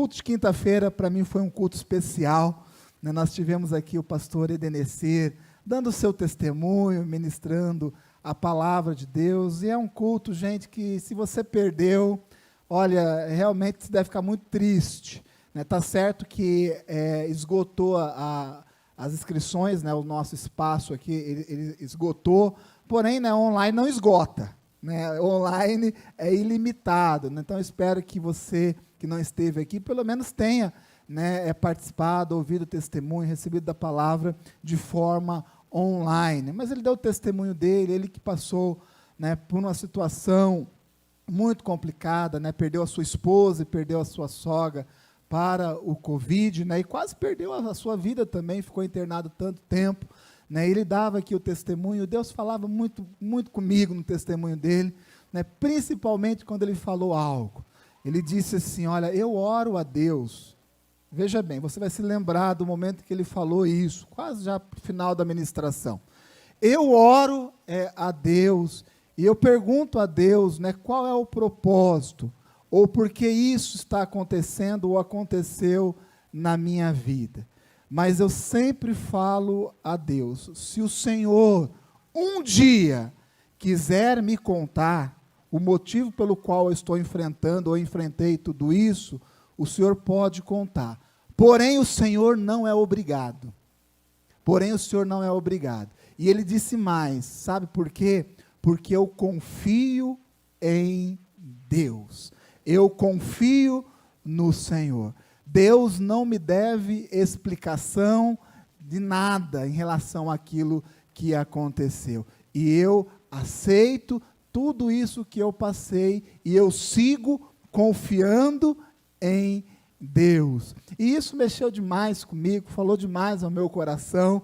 culto de quinta-feira, para mim, foi um culto especial, né? Nós tivemos aqui o pastor Edenecer, dando o seu testemunho, ministrando a palavra de Deus, e é um culto, gente, que se você perdeu, olha, realmente você deve ficar muito triste, né? Tá certo que esgotou as inscrições, né? O nosso espaço aqui, ele esgotou, porém, né, online não esgota, né? Online é ilimitado, né? Então, eu espero que você que não esteve aqui, pelo menos tenha, né, participado, ouvido o testemunho, recebido da palavra de forma online. Mas ele deu o testemunho dele, ele que passou, né, por uma situação muito complicada, né, perdeu a sua esposa e perdeu a sua sogra para o Covid, né, e quase perdeu a sua vida também, ficou internado tanto tempo, né. Ele dava aqui o testemunho, Deus falava muito, muito comigo no testemunho dele, né, principalmente quando ele falou algo. Ele disse assim, olha, eu oro a Deus. Veja bem, você vai se lembrar do momento que ele falou isso, quase já no final da ministração. Eu oro a Deus, e eu pergunto a Deus, né, qual é o propósito, ou por que isso está acontecendo, ou aconteceu na minha vida. Mas eu sempre falo a Deus, se o Senhor um dia quiser me contar o motivo pelo qual eu estou enfrentando, ou enfrentei tudo isso, o Senhor pode contar. Porém, o Senhor não é obrigado. Porém, o Senhor não é obrigado. E ele disse mais, sabe por quê? Porque eu confio em Deus. Eu confio no Senhor. Deus não me deve explicação de nada em relação àquilo que aconteceu. E eu aceito tudo isso que eu passei e eu sigo confiando em Deus. E isso mexeu demais comigo, falou demais ao meu coração.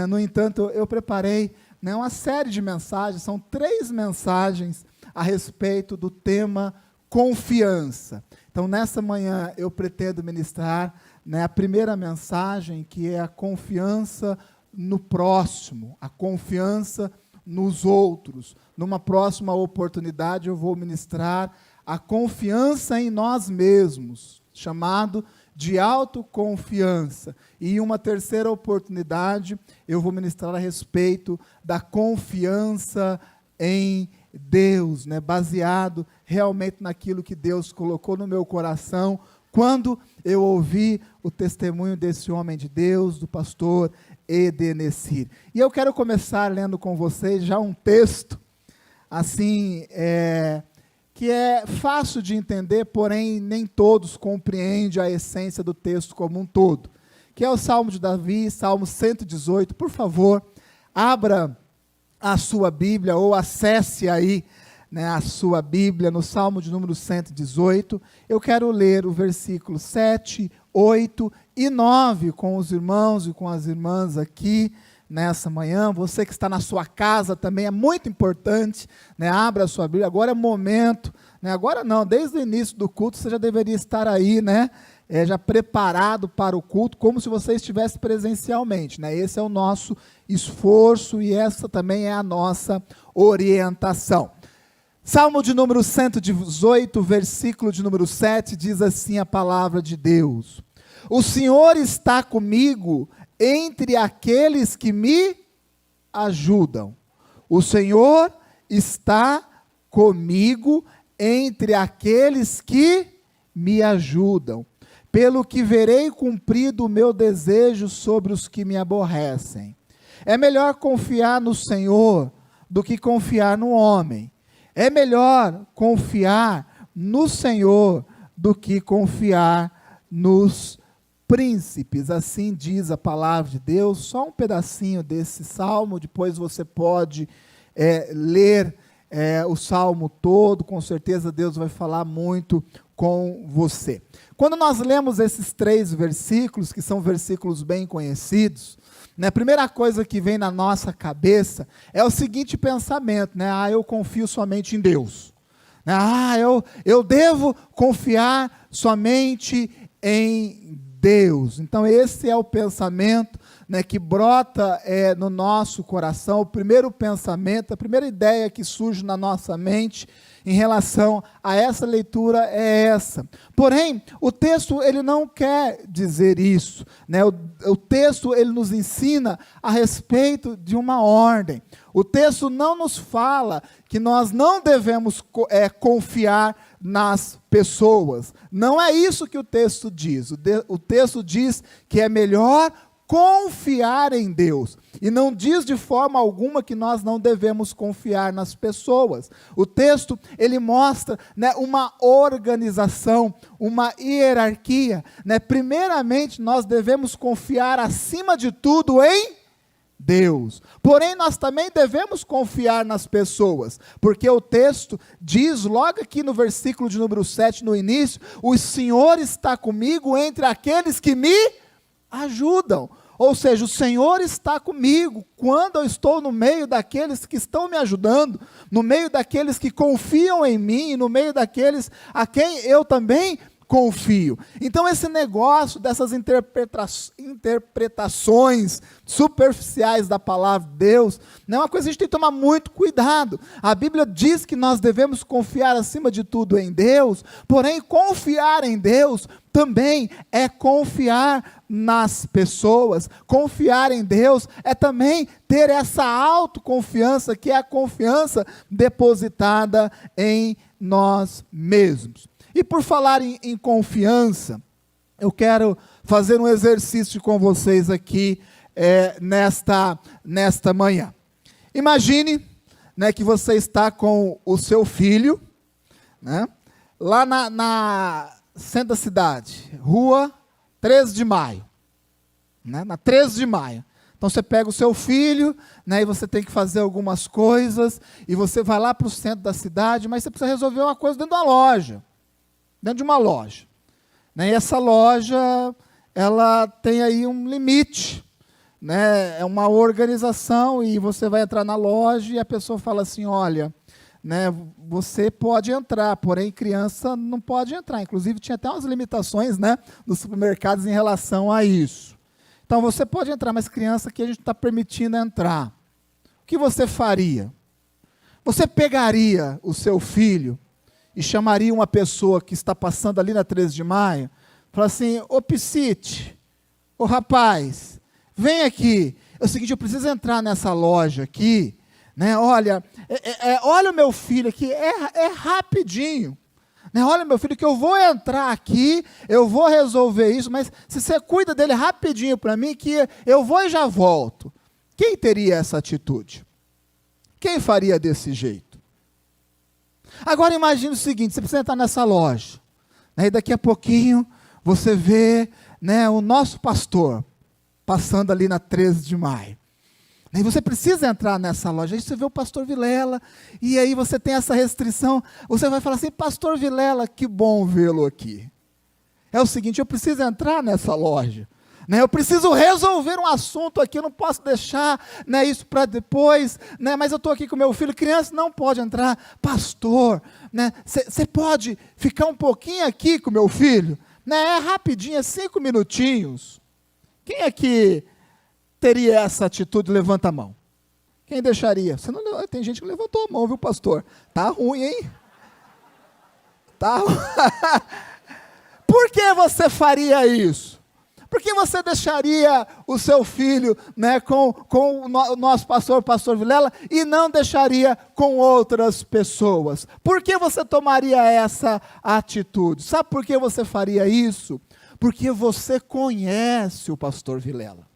No entanto, eu preparei, né, uma série de mensagens, são 3 mensagens a respeito do tema confiança. Então, nessa manhã, eu pretendo ministrar, né, a primeira mensagem, que é a confiança no próximo, a confiança nos outros. Numa próxima oportunidade, eu vou ministrar a confiança em nós mesmos, chamado de autoconfiança. E em uma terceira oportunidade, eu vou ministrar a respeito da confiança em Deus, né, baseado realmente naquilo que Deus colocou no meu coração, quando eu ouvi o testemunho desse homem de Deus, do pastor Edenecer. E eu quero começar lendo com vocês já um texto, assim, que é fácil de entender, porém nem todos compreendem a essência do texto como um todo, que é o Salmo de Davi, Salmo 118. Por favor, abra a sua Bíblia, ou acesse aí, né, a sua Bíblia, no Salmo de número 118, eu quero ler o versículo 7, 8 e 9 com os irmãos e com as irmãs aqui nessa manhã. Você que está na sua casa também é muito importante, né, abra a sua Bíblia, agora é momento, né, agora não, desde o início do culto você já deveria estar aí, né, já preparado para o culto, como se você estivesse presencialmente, né? Esse é o nosso esforço e essa também é a nossa orientação. Salmo de número 118, versículo de número 7, diz assim a palavra de Deus: o Senhor está comigo entre aqueles que me ajudam. O Senhor está comigo entre aqueles que me ajudam. Pelo que verei cumprido o meu desejo sobre os que me aborrecem. É melhor confiar no Senhor do que confiar no homem. É melhor confiar no Senhor do que confiar nos príncipes. Assim diz a palavra de Deus. Só um pedacinho desse salmo, depois você pode ler o salmo todo, com certeza Deus vai falar muito com você. Quando nós lemos esses 3 versículos, que são versículos bem conhecidos, né, a primeira coisa que vem na nossa cabeça é o seguinte pensamento, né, eu confio somente em Deus. Né, eu devo confiar somente em Deus. Então esse é o pensamento, né, que brota no nosso coração, o primeiro pensamento, a primeira ideia que surge na nossa mente, em relação a essa leitura é essa. Porém, o texto ele não quer dizer isso, né? O texto ele nos ensina a respeito de uma ordem. O texto não nos fala que nós não devemos confiar nas pessoas. Não é isso que o texto diz. O texto diz que é melhor confiar em Deus. E não diz de forma alguma que nós não devemos confiar nas pessoas. O texto, ele mostra, né, uma organização, uma hierarquia. Né? Primeiramente, nós devemos confiar acima de tudo em Deus. Porém, nós também devemos confiar nas pessoas, porque o texto diz, logo aqui no versículo de número 7, no início, o Senhor está comigo entre aqueles que me ajudam. Ou seja, o Senhor está comigo quando eu estou no meio daqueles que estão me ajudando, no meio daqueles que confiam em mim, no meio daqueles a quem eu também confio. Então esse negócio dessas interpretações superficiais da palavra de Deus, não é uma coisa que a gente tem que tomar muito cuidado. A Bíblia diz que nós devemos confiar acima de tudo em Deus, porém confiar em Deus também é confiar nas pessoas. Confiar em Deus é também ter essa autoconfiança, que é a confiança depositada em nós mesmos. E por falar em confiança, eu quero fazer um exercício com vocês aqui nesta manhã. Imagine, né, que você está com o seu filho, né, lá na centro da cidade, rua 13 de maio, né, na 13 de maio. Então você pega o seu filho, né, e você tem que fazer algumas coisas, e você vai lá para o centro da cidade, mas você precisa resolver uma coisa dentro da loja. Dentro de uma loja. Né? E essa loja, ela tem aí um limite. Né? É uma organização e você vai entrar na loja e a pessoa fala assim, olha, né, você pode entrar, porém criança não pode entrar. Inclusive tinha até umas limitações, né, nos supermercados em relação a isso. Então você pode entrar, mas criança aqui a gente está permitindo entrar. O que você faria? Você pegaria o seu filho e chamaria uma pessoa que está passando ali na 13 de maio, fala assim, ô Piscite, ô rapaz, vem aqui, é o seguinte, eu preciso entrar nessa loja aqui, né, olha, olha o meu filho aqui, é rapidinho, né, olha meu filho que eu vou entrar aqui, eu vou resolver isso, mas se você cuida dele rapidinho para mim, que eu vou e já volto. Quem teria essa atitude? Quem faria desse jeito? Agora imagine o seguinte, você precisa entrar nessa loja, né, e daqui a pouquinho você vê, né, o nosso pastor passando ali na 13 de maio. E você precisa entrar nessa loja, aí você vê o pastor Vilela, e aí você tem essa restrição, você vai falar assim, pastor Vilela, que bom vê-lo aqui. É o seguinte, eu preciso entrar nessa loja. Né, eu preciso resolver um assunto aqui, eu não posso deixar, né, isso para depois, né, mas eu estou aqui com meu filho, criança não pode entrar, pastor, você pode ficar um pouquinho aqui com meu filho? Né, é rapidinho, é 5 minutinhos. Quem aqui teria essa atitude? Levanta a mão. Quem deixaria? Você não, tem gente que levantou a mão, viu, pastor? Tá ruim, hein? Tá ruim. Por que você faria isso? Por que você deixaria o seu filho, né, com o nosso pastor Vilela, e não deixaria com outras pessoas? Por que você tomaria essa atitude? Sabe por que você faria isso? Porque você conhece o pastor Vilela.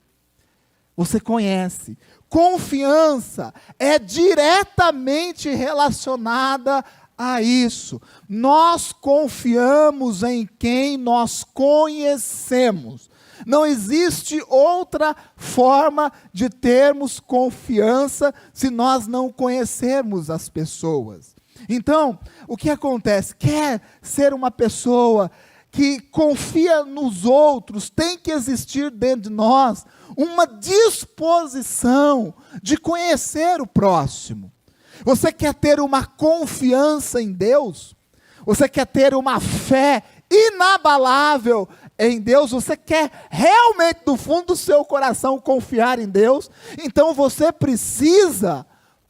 Você conhece. Confiança é diretamente relacionada a isso. Nós confiamos em quem nós conhecemos. Não existe outra forma de termos confiança se nós não conhecermos as pessoas. Então, o que acontece? Quer ser uma pessoa que confia nos outros, tem que existir dentro de nós uma disposição de conhecer o próximo. Você quer ter uma confiança em Deus? Você quer ter uma fé inabalável em Deus? Você quer realmente do fundo do seu coração confiar em Deus? Então você precisa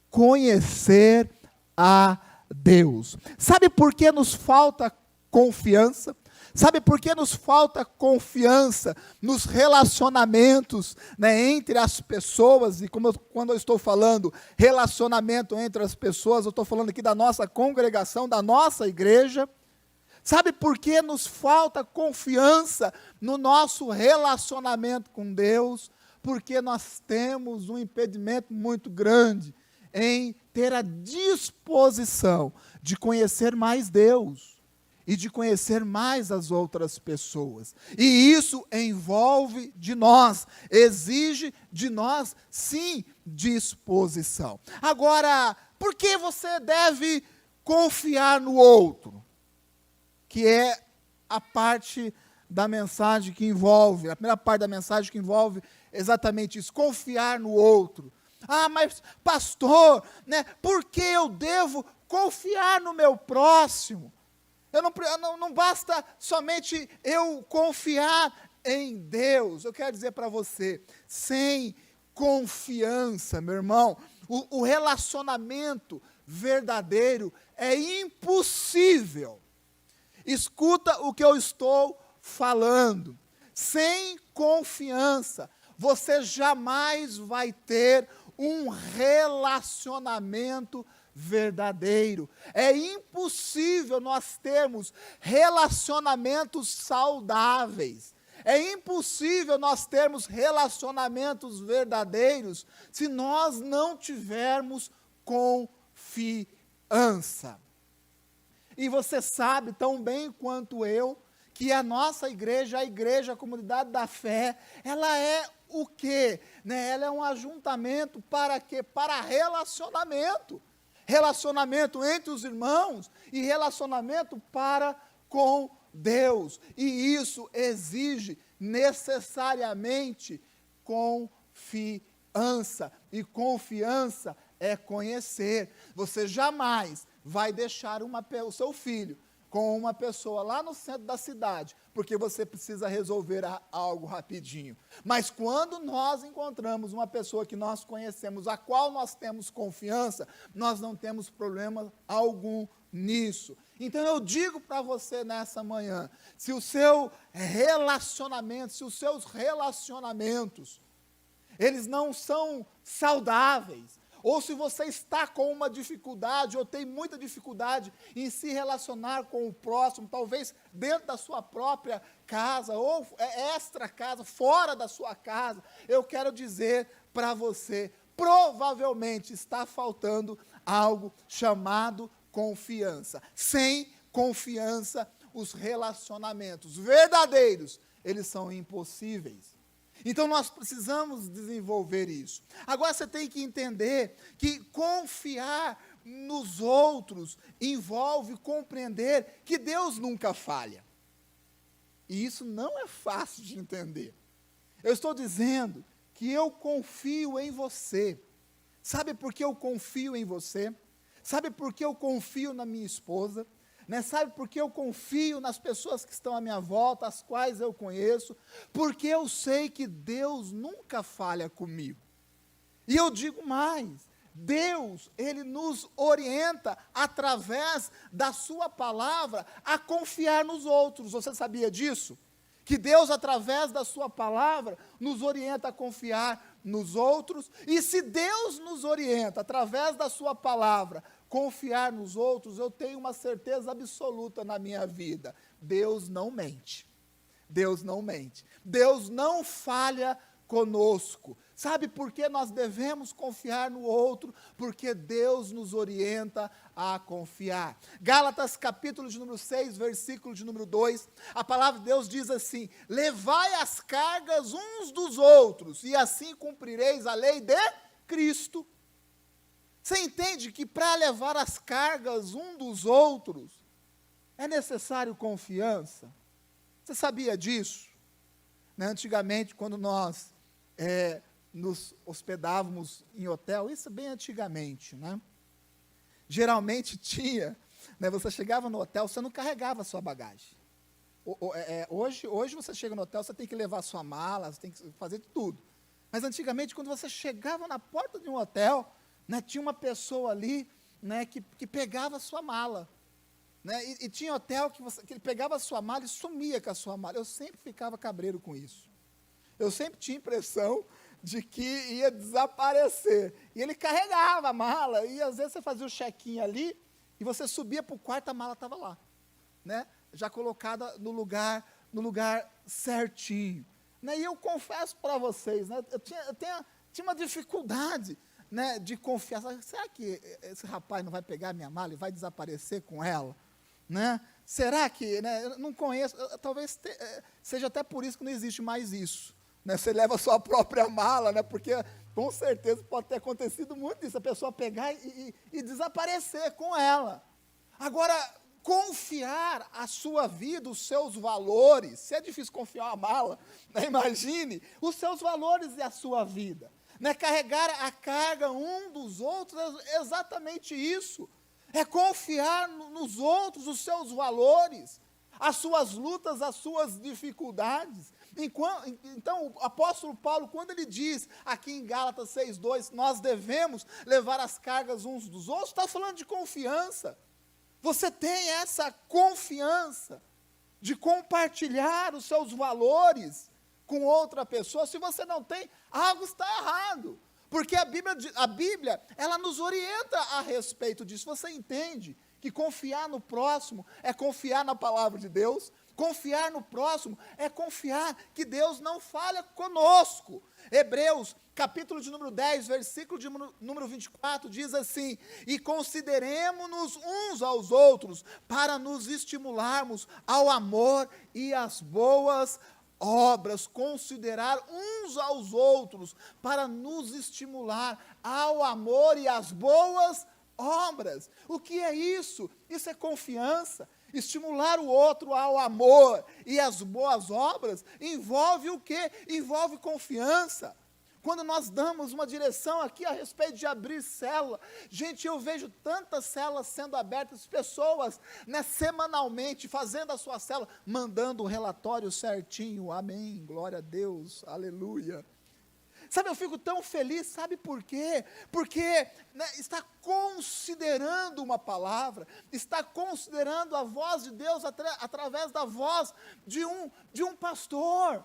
conhecer a Deus. Sabe por que nos falta confiança? Sabe por que nos falta confiança nos relacionamentos, né, entre as pessoas? E quando eu estou falando relacionamento entre as pessoas, eu estou falando aqui da nossa congregação, da nossa igreja. Sabe por que nos falta confiança no nosso relacionamento com Deus? Porque nós temos um impedimento muito grande em ter a disposição de conhecer mais Deus e de conhecer mais as outras pessoas. E isso envolve de nós, exige de nós, sim, disposição. Agora, por que você deve confiar no outro? Que é a parte da mensagem que envolve, a primeira parte da mensagem que envolve exatamente isso, confiar no outro. Ah, mas pastor, né, por que eu devo confiar no meu próximo? Não basta somente eu confiar em Deus. Eu quero dizer para você, sem confiança, meu irmão, o relacionamento verdadeiro é impossível. Escuta o que eu estou falando. Sem confiança, você jamais vai ter um relacionamento verdadeiro. É impossível nós termos relacionamentos saudáveis. É impossível nós termos relacionamentos verdadeiros se nós não tivermos confiança. E você sabe tão bem quanto eu que a nossa igreja, a igreja, a comunidade da fé, ela é o quê? Né? Ela é um ajuntamento para quê? Para relacionamento. Relacionamento entre os irmãos e relacionamento para com Deus. E isso exige necessariamente confiança. E confiança é conhecer. Você jamais vai deixar o seu filho com uma pessoa lá no centro da cidade, porque você precisa resolver algo rapidinho. Mas quando nós encontramos uma pessoa que nós conhecemos, a qual nós temos confiança, nós não temos problema algum nisso. Então eu digo para você nessa manhã, se o seu relacionamento, se os seus relacionamentos, eles não são saudáveis, ou se você está com uma dificuldade, ou tem muita dificuldade em se relacionar com o próximo, talvez dentro da sua própria casa, ou extra casa, fora da sua casa, eu quero dizer para você, provavelmente está faltando algo chamado confiança. Sem confiança, os relacionamentos verdadeiros, eles são impossíveis. Então nós precisamos desenvolver isso. Agora você tem que entender que confiar nos outros envolve compreender que Deus nunca falha. E isso não é fácil de entender. Eu estou dizendo que eu confio em você. Sabe por que eu confio em você? Sabe por que eu confio na minha esposa? Né? Sabe por que eu confio nas pessoas que estão à minha volta, as quais eu conheço? Porque eu sei que Deus nunca falha comigo. E eu digo mais, Deus, Ele nos orienta através da sua palavra a confiar nos outros. Você sabia disso? Que Deus, através da sua palavra, nos orienta a confiar nos outros. E se Deus nos orienta, através da sua palavra, confiar nos outros, eu tenho uma certeza absoluta na minha vida. Deus não mente. Deus não mente. Deus não falha conosco. Sabe por que nós devemos confiar no outro? Porque Deus nos orienta a confiar. Gálatas capítulo de número 6, versículo de número 2, a palavra de Deus diz assim: levai as cargas uns dos outros, e assim cumprireis a lei de Cristo. Você entende que para levar as cargas um dos outros, é necessário confiança? Você sabia disso? Né? Antigamente, quando nós nos hospedávamos em hotel, isso bem antigamente, né? Geralmente tinha, né, você chegava no hotel, você não carregava a sua bagagem. Hoje você chega no hotel, você tem que levar a sua mala, você tem que fazer tudo. Mas antigamente, quando você chegava na porta de um hotel, né, tinha uma pessoa ali, né, que pegava a sua mala. Né, e tinha hotel que ele pegava a sua mala e sumia com a sua mala. Eu sempre ficava cabreiro com isso. Eu sempre tinha a impressão de que ia desaparecer. E ele carregava a mala, e às vezes você fazia o check-in ali, e você subia para o quarto, a mala estava lá, né? Já colocada no lugar certinho. Né? E eu confesso para vocês, né? eu tinha uma dificuldade, né, de confiar. Será que esse rapaz não vai pegar a minha mala e vai desaparecer com ela? Né? Será que, né, eu não conheço, talvez seja até por isso que não existe mais isso. Né? Você leva a sua própria mala, né, porque com certeza pode ter acontecido muito isso, a pessoa pegar e desaparecer com ela. Agora, confiar a sua vida, os seus valores, se é difícil confiar uma mala, né, imagine os seus valores e a sua vida. Né, carregar a carga um dos outros é exatamente isso. É confiar nos outros, os seus valores, as suas lutas, as suas dificuldades. Então, o apóstolo Paulo, quando ele diz aqui em Gálatas 6,2, nós devemos levar as cargas uns dos outros, está falando de confiança. Você tem essa confiança de compartilhar os seus valores com outra pessoa. Se você não tem, algo está errado. Porque a Bíblia, ela nos orienta a respeito disso. Você entende que confiar no próximo é confiar na palavra de Deus? Confiar no próximo é confiar que Deus não falha conosco. Hebreus, capítulo de número 10, versículo de número 24, diz assim: e consideremo-nos uns aos outros, para nos estimularmos ao amor e às boas obras. Considerar uns aos outros, para nos estimular ao amor e às boas obras. O que é isso? Isso é confiança. Estimular o outro ao amor e às boas obras envolve o quê? Envolve confiança. Quando nós damos uma direção aqui a respeito de abrir célula, gente, eu vejo tantas células sendo abertas, pessoas, né, semanalmente fazendo a sua célula, mandando o relatório certinho, amém, glória a Deus, aleluia. Sabe, eu fico tão feliz, sabe por quê? Porque, né, está considerando uma palavra, está considerando a voz de Deus através da voz de um pastor.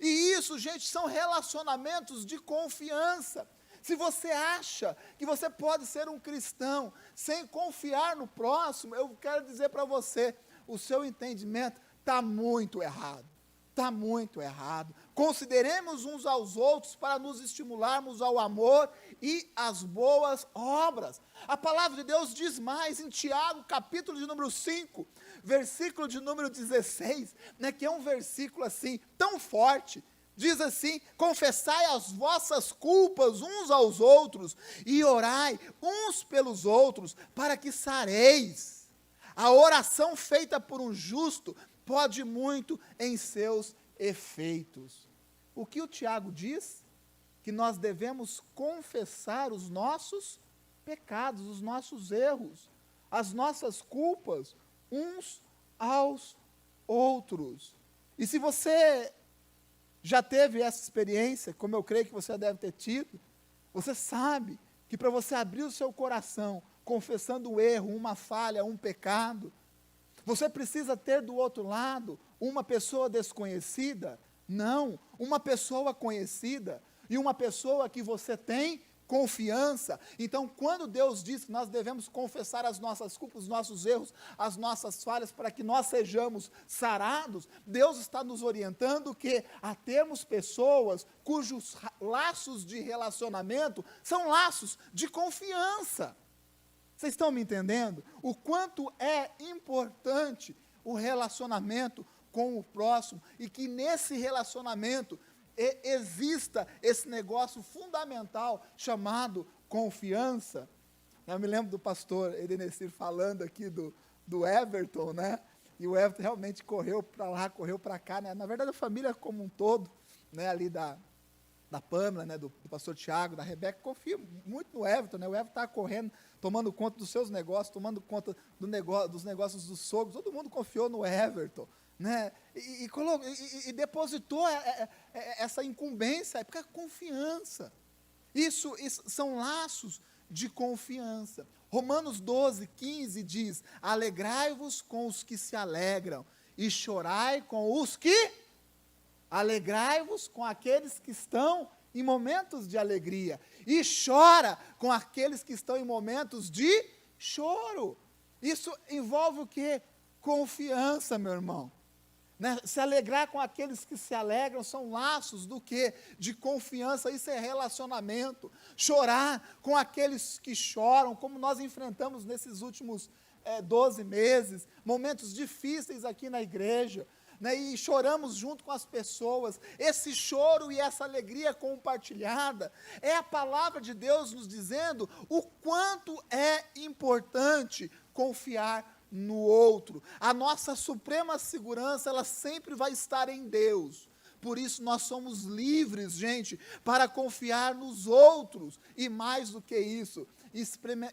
E isso, gente, são relacionamentos de confiança. Se você acha que você pode ser um cristão sem confiar no próximo, eu quero dizer para você, o seu entendimento está muito errado. Está muito errado. Consideremos uns aos outros para nos estimularmos ao amor e às boas obras. A palavra de Deus diz mais em Tiago, capítulo de número 5, versículo de número 16, né, que é um versículo assim, tão forte. Diz assim: confessai as vossas culpas uns aos outros e orai uns pelos outros para que sareis. A oração feita por um justo pode muito em seus efeitos. O que o Tiago diz? Que nós devemos confessar os nossos pecados, os nossos erros, as nossas culpas, uns aos outros. E se você já teve essa experiência, como eu creio que você deve ter tido, você sabe que para você abrir o seu coração, confessando um erro, uma falha, um pecado, você precisa ter do outro lado uma pessoa desconhecida? Não, uma pessoa conhecida e uma pessoa que você tem confiança. Então, quando Deus diz que nós devemos confessar as nossas culpas, os nossos erros, as nossas falhas, para que nós sejamos sarados, Deus está nos orientando a termos pessoas cujos laços de relacionamento são laços de confiança. Vocês estão me entendendo? O quanto é importante o relacionamento com o próximo e que nesse relacionamento exista esse negócio fundamental chamado confiança. Eu me lembro do pastor Edenecir falando aqui do Everton, né? E o Everton realmente correu para lá, correu para cá, né? Na verdade, a família como um todo, né? Ali da Pâmela, né, do pastor Tiago, da Rebeca, confia muito no Everton, né? O Everton estava correndo, tomando conta dos seus negócios, tomando conta dos negócios dos sogros, todo mundo confiou no Everton, né? E depositou essa incumbência, porque é confiança. Isso são laços de confiança. Romanos 12, 15 diz: alegrai-vos com os que se alegram, e chorai com os que... Alegrai-vos com aqueles que estão em momentos de alegria, e chora com aqueles que estão em momentos de choro. Isso envolve o quê? Confiança, meu irmão. Né? Se alegrar com aqueles que se alegram são laços do quê? De confiança, isso é relacionamento. Chorar com aqueles que choram, como nós enfrentamos nesses últimos 12 meses, momentos difíceis aqui na igreja, né? E choramos junto com as pessoas. Esse choro e essa alegria compartilhada é a palavra de Deus nos dizendo o quanto é importante confiar no outro. A nossa suprema segurança, ela sempre vai estar em Deus. Por isso nós somos livres, gente, para confiar nos outros. E mais do que isso,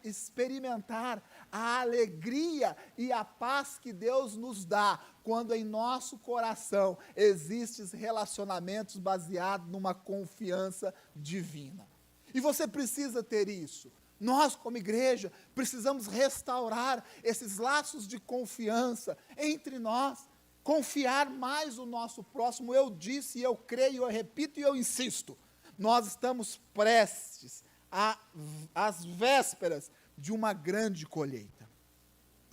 experimentar a alegria e a paz que Deus nos dá, quando em nosso coração existem relacionamentos baseados numa confiança divina. E você precisa ter isso. Nós, como igreja, precisamos restaurar esses laços de confiança entre nós, confiar mais no nosso próximo. Eu disse, eu creio, eu repito e eu insisto, nós estamos prestes às vésperas de uma grande colheita.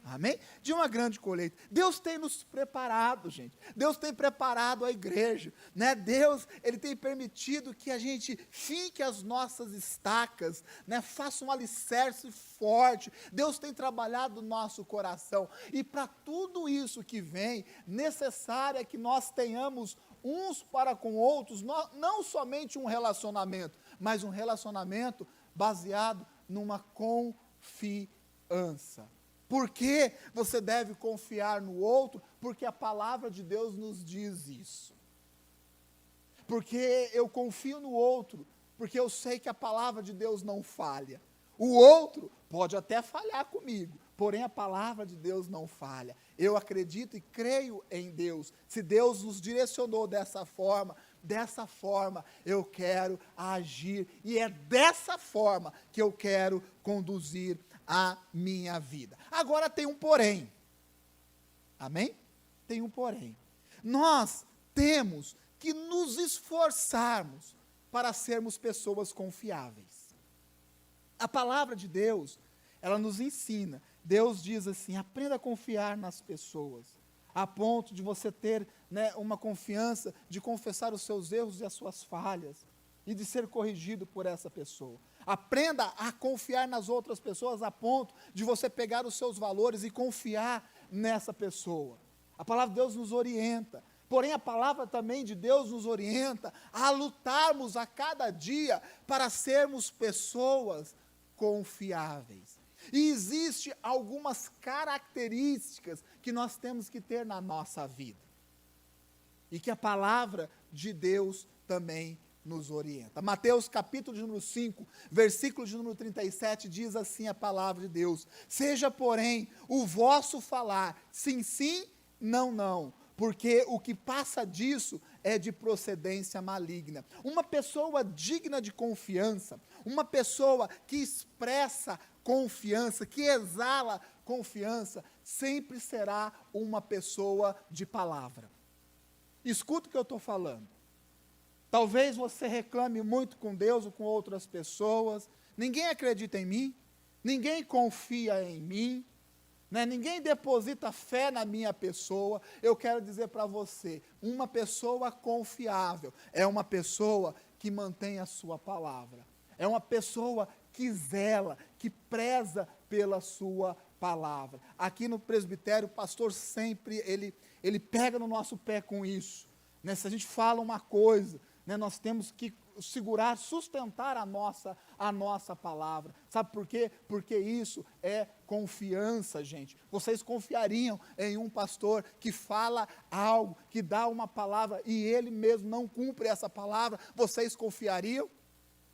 Amém? De uma grande colheita. Deus tem nos preparado, gente. Deus tem preparado a igreja, né? Deus, Ele tem permitido que a gente finque as nossas estacas, né? Faça um alicerce forte. Deus tem trabalhado no nosso coração. E para tudo isso que vem, necessário é que nós tenhamos uns para com outros, não somente um relacionamento, mas um relacionamento baseado numa confiança. Por que você deve confiar no outro? Porque a palavra de Deus nos diz isso. Porque eu confio no outro, porque eu sei que a palavra de Deus não falha. O outro pode até falhar comigo, porém a palavra de Deus não falha. Eu acredito e creio em Deus. Se Deus nos direcionou dessa forma eu quero agir. E é dessa forma que eu quero conduzir a minha vida. Agora tem um porém. Amém? Tem um porém. Nós temos que nos esforçarmos para sermos pessoas confiáveis. A palavra de Deus, ela nos ensina. Deus diz assim: aprenda a confiar nas pessoas, a ponto de você ter, né, uma confiança de confessar os seus erros e as suas falhas, e de ser corrigido por essa pessoa. Aprenda a confiar nas outras pessoas a ponto de você pegar os seus valores e confiar nessa pessoa. A palavra de Deus nos orienta, porém a palavra também de Deus nos orienta a lutarmos a cada dia para sermos pessoas confiáveis. E existem algumas características que nós temos que ter na nossa vida, e que a palavra de Deus também nos orienta. Mateus capítulo de número 5, versículo de número 37, diz assim a palavra de Deus: seja, porém, o vosso falar sim, sim, não, não, porque o que passa disso é de procedência maligna. Uma pessoa digna de confiança, uma pessoa que expressa confiança, que exala confiança, sempre será uma pessoa de palavra. Escuta o que eu estou falando. Talvez você reclame muito com Deus ou com outras pessoas. Ninguém acredita em mim, ninguém confia em mim, né? Ninguém deposita fé na minha pessoa. Eu quero dizer para você, uma pessoa confiável é uma pessoa que mantém a sua palavra. É uma pessoa que zela, que preza pela sua palavra. Aqui no presbitério, o pastor sempre, ele pega no nosso pé com isso, né? Se a gente fala uma coisa, né, nós temos que segurar, sustentar a nossa palavra. Sabe por quê? Porque isso é confiança, gente. Vocês confiariam em um pastor que fala algo, que dá uma palavra e ele mesmo não cumpre essa palavra? Vocês confiariam?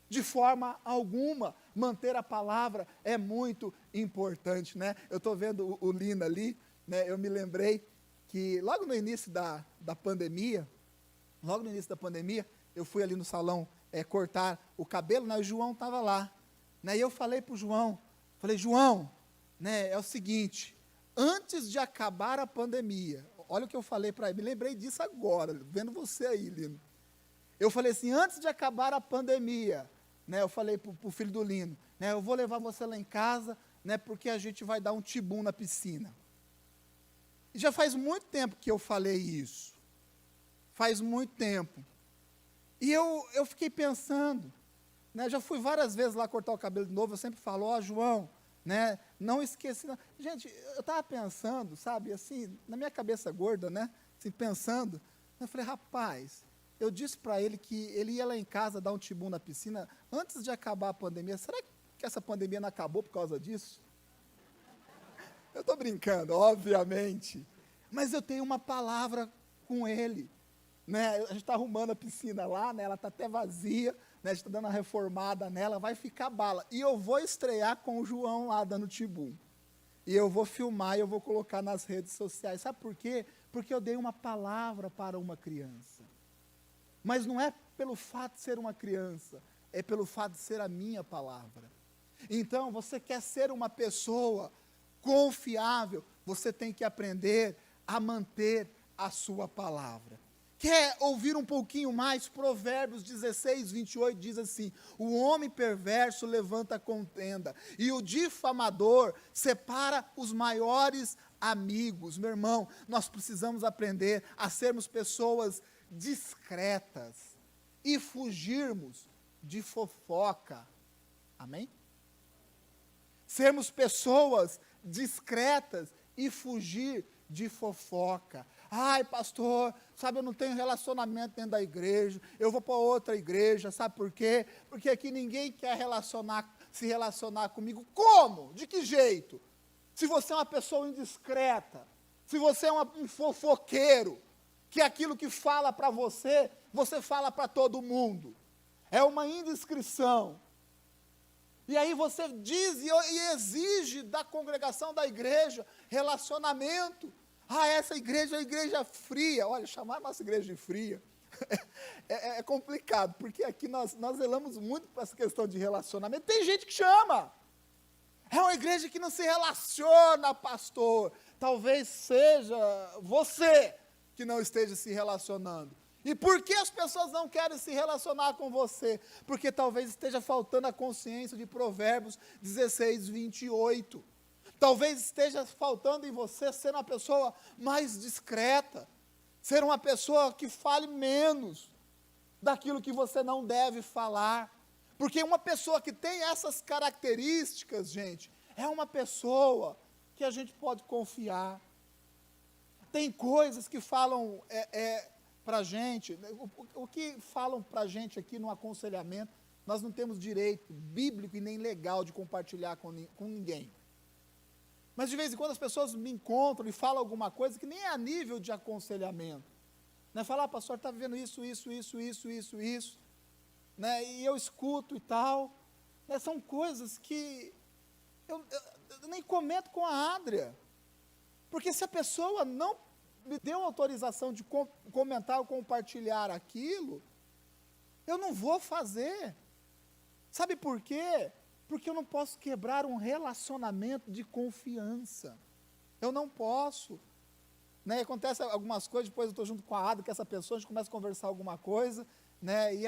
De forma alguma. Manter a palavra é muito importante, né? Eu estou vendo o Lina ali, né? Eu me lembrei que logo no início da pandemia, eu fui ali no salão cortar o cabelo, né? O João estava lá, né? E eu falei para o João, Falei, João, né, é o seguinte, antes de acabar a pandemia, olha o que eu falei para ele, me lembrei disso agora, vendo você aí, Lino. Eu falei assim, antes de acabar a pandemia, né, eu falei para o filho do Lino, né, eu vou levar você lá em casa, né, porque a gente vai dar um tibum na piscina. E já faz muito tempo que eu falei isso. Faz muito tempo. E eu fiquei pensando, né, já fui várias vezes lá cortar o cabelo de novo, eu sempre falo, ó, João, né, não esqueci. Não. Gente, eu estava pensando, sabe, assim, na minha cabeça gorda, né, assim, pensando, eu falei, rapaz, eu disse para ele que ele ia lá em casa dar um tibum na piscina antes de acabar a pandemia. Será que essa pandemia não acabou por causa disso? Eu estou brincando, obviamente, mas eu tenho uma palavra com ele, né? A gente está arrumando a piscina lá, né? Ela está até vazia, né? A gente está dando uma reformada nela, vai ficar bala. E eu vou estrear com o João lá dando tibum. E eu vou filmar e eu vou colocar nas redes sociais. Sabe por quê? Porque eu dei uma palavra para uma criança. Mas não é pelo fato de ser uma criança, é pelo fato de ser a minha palavra. Então, você quer ser uma pessoa confiável, você tem que aprender a manter a sua palavra. Quer ouvir um pouquinho mais? Provérbios 16, 28 diz assim, o homem perverso levanta contenda, e o difamador separa os maiores amigos. Meu irmão, nós precisamos aprender a sermos pessoas discretas e fugirmos de fofoca. Amém? Sermos pessoas discretas e fugir de fofoca. Ai, pastor, sabe, eu não tenho relacionamento dentro da igreja, eu vou para outra igreja, sabe por quê? Porque aqui ninguém quer se relacionar comigo. Como? De que jeito? Se você é uma pessoa indiscreta, se você é um fofoqueiro, que aquilo que fala para você, você fala para todo mundo. É uma indiscrição. E aí você diz e exige da congregação da igreja relacionamento. Ah, essa igreja é a igreja fria. Olha, chamar a nossa igreja de fria é complicado, porque aqui nós zelamos muito para essa questão de relacionamento. Tem gente que chama. É uma igreja que não se relaciona, pastor. Talvez seja você que não esteja se relacionando. E por que as pessoas não querem se relacionar com você? Porque talvez esteja faltando a consciência de Provérbios 16, 28. Talvez esteja faltando em você ser uma pessoa mais discreta, ser uma pessoa que fale menos daquilo que você não deve falar. Porque uma pessoa que tem essas características, gente, é uma pessoa que a gente pode confiar. Tem coisas que falam para a gente, o que falam para a gente aqui no aconselhamento, nós não temos direito bíblico e nem legal de compartilhar com ninguém. Mas de vez em quando as pessoas me encontram e falam alguma coisa que nem é a nível de aconselhamento. Né? Falar, pastor, está vivendo isso, né? E eu escuto e tal. Né? São coisas que eu nem comento com a Adria. Porque se a pessoa não me deu autorização de comentar ou compartilhar aquilo, eu não vou fazer. Sabe por quê? Porque eu não posso quebrar um relacionamento de confiança. Eu não posso. Né? Acontece algumas coisas, depois eu estou junto com a Adria, que essa pessoa, a gente começa a conversar alguma coisa, né? E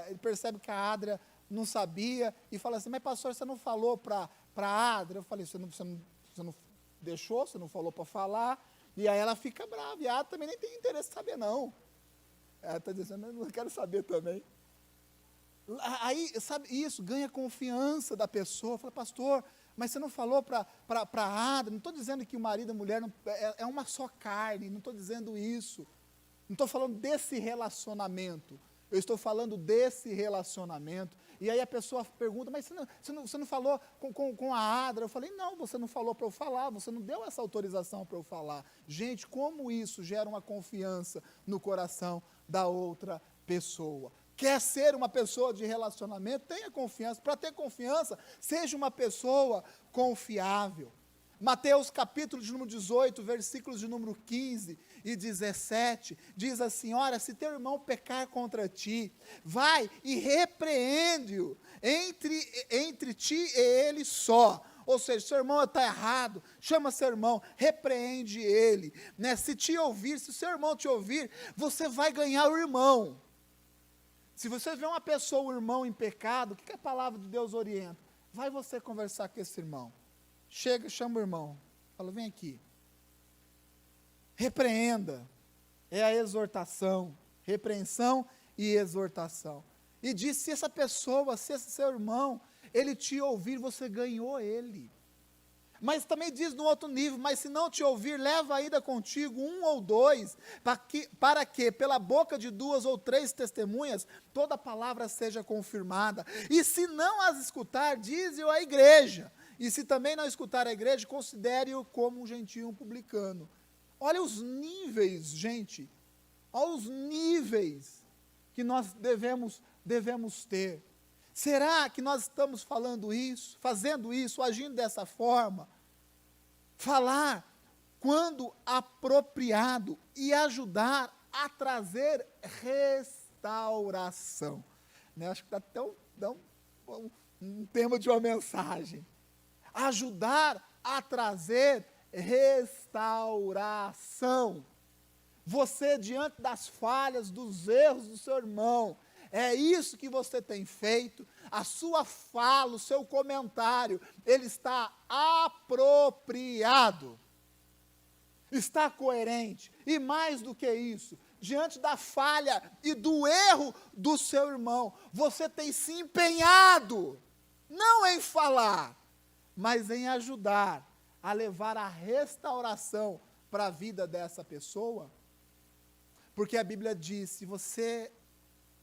ele percebe que a Adria não sabia, e fala assim, mas pastor, você não falou para a Adria? Eu falei, você não deixou, você não falou para falar, e aí ela fica brava, e a Adria também nem tem interesse em saber, não. Ela está dizendo, eu não quero saber também. Aí, sabe, isso, ganha confiança da pessoa, fala, pastor, mas você não falou para a Adria, não estou dizendo que o marido e a mulher é uma só carne, não estou dizendo isso, não estou falando desse relacionamento, eu estou falando desse relacionamento, e aí a pessoa pergunta, mas você não falou com a Adria? Eu falei, não, você não falou para eu falar, você não deu essa autorização para eu falar. Gente, como isso gera uma confiança no coração da outra pessoa? Quer ser uma pessoa de relacionamento? Tenha confiança. Para ter confiança, seja uma pessoa confiável. Mateus capítulo de número 18, versículos de número 15 e 17, diz assim, olha, se teu irmão pecar contra ti, vai e repreende-o entre ti e ele só. Ou seja, seu irmão está errado, chama seu irmão, repreende ele. Né? Se o seu irmão te ouvir, você vai ganhar o irmão. Se você vê uma pessoa, um irmão em pecado, o que a palavra de Deus orienta? Vai você conversar com esse irmão. Chega, chama o irmão, fala, vem aqui. Repreenda, é a exortação, repreensão e exortação. E diz, se essa pessoa, se esse seu irmão, ele te ouvir, você ganhou ele. Mas também diz no outro nível, mas se não te ouvir, leva ainda contigo 1 ou 2, para que pela boca de 2 ou 3 testemunhas, toda palavra seja confirmada. E se não as escutar, dize-o à igreja. E se também não escutar a igreja, considere-o como um gentio, um publicano. Olha os níveis, gente, olha os níveis que nós devemos ter. Será que nós estamos falando isso, fazendo isso, agindo dessa forma? Falar quando apropriado e ajudar a trazer restauração. Né? Acho que está tão um tema de uma mensagem. Ajudar a trazer restauração. Você, diante das falhas, dos erros do seu irmão, é isso que você tem feito, a sua fala, o seu comentário, ele está apropriado, está coerente, e mais do que isso, diante da falha e do erro do seu irmão, você tem se empenhado, não em falar, mas em ajudar a levar a restauração para a vida dessa pessoa, porque a Bíblia diz, se você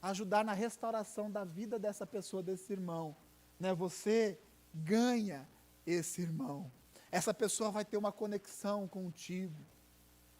ajudar na restauração da vida dessa pessoa, desse irmão, né, você ganha esse irmão, essa pessoa vai ter uma conexão contigo,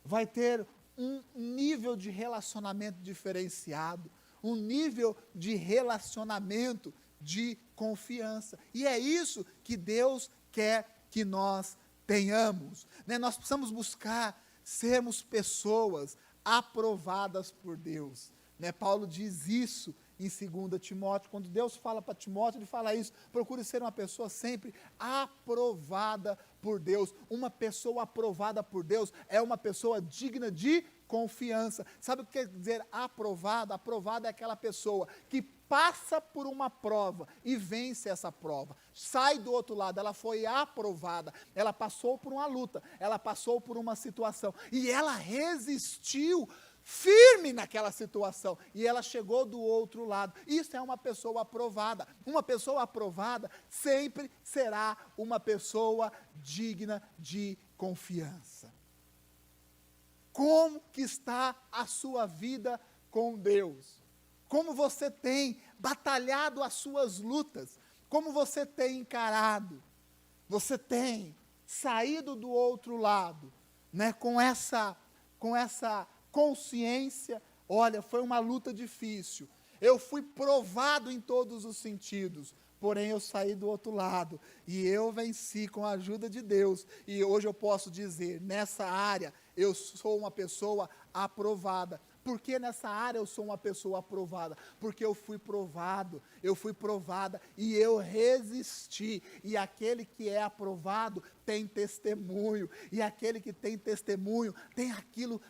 vai ter um nível de relacionamento diferenciado, um nível de relacionamento de confiança, e é isso que Deus quer que nós tenhamos, né? Nós precisamos buscar sermos pessoas aprovadas por Deus, né? Paulo diz isso em 2 Timóteo, quando Deus fala para Timóteo, ele fala isso, procure ser uma pessoa sempre aprovada por Deus. Uma pessoa aprovada por Deus é uma pessoa digna de confiança. Sabe o que quer dizer aprovada? Aprovada é aquela pessoa que passa por uma prova e vence essa prova, sai do outro lado, ela foi aprovada, ela passou por uma luta, ela passou por uma situação, e ela resistiu firme naquela situação, e ela chegou do outro lado. Isso é uma pessoa aprovada. Uma pessoa aprovada sempre será uma pessoa digna de confiança. Como que está a sua vida com Deus? Como você tem batalhado as suas lutas? Como você tem encarado? Você tem saído do outro lado, né, com essa consciência, olha, foi uma luta difícil, eu fui provado em todos os sentidos, porém eu saí do outro lado, e eu venci com a ajuda de Deus, e hoje eu posso dizer, nessa área, eu sou uma pessoa aprovada. Por que nessa área eu sou uma pessoa aprovada? Porque eu fui provado, eu fui provada, e eu resisti, e aquele que é aprovado tem testemunho, e aquele que tem testemunho tem aquilo,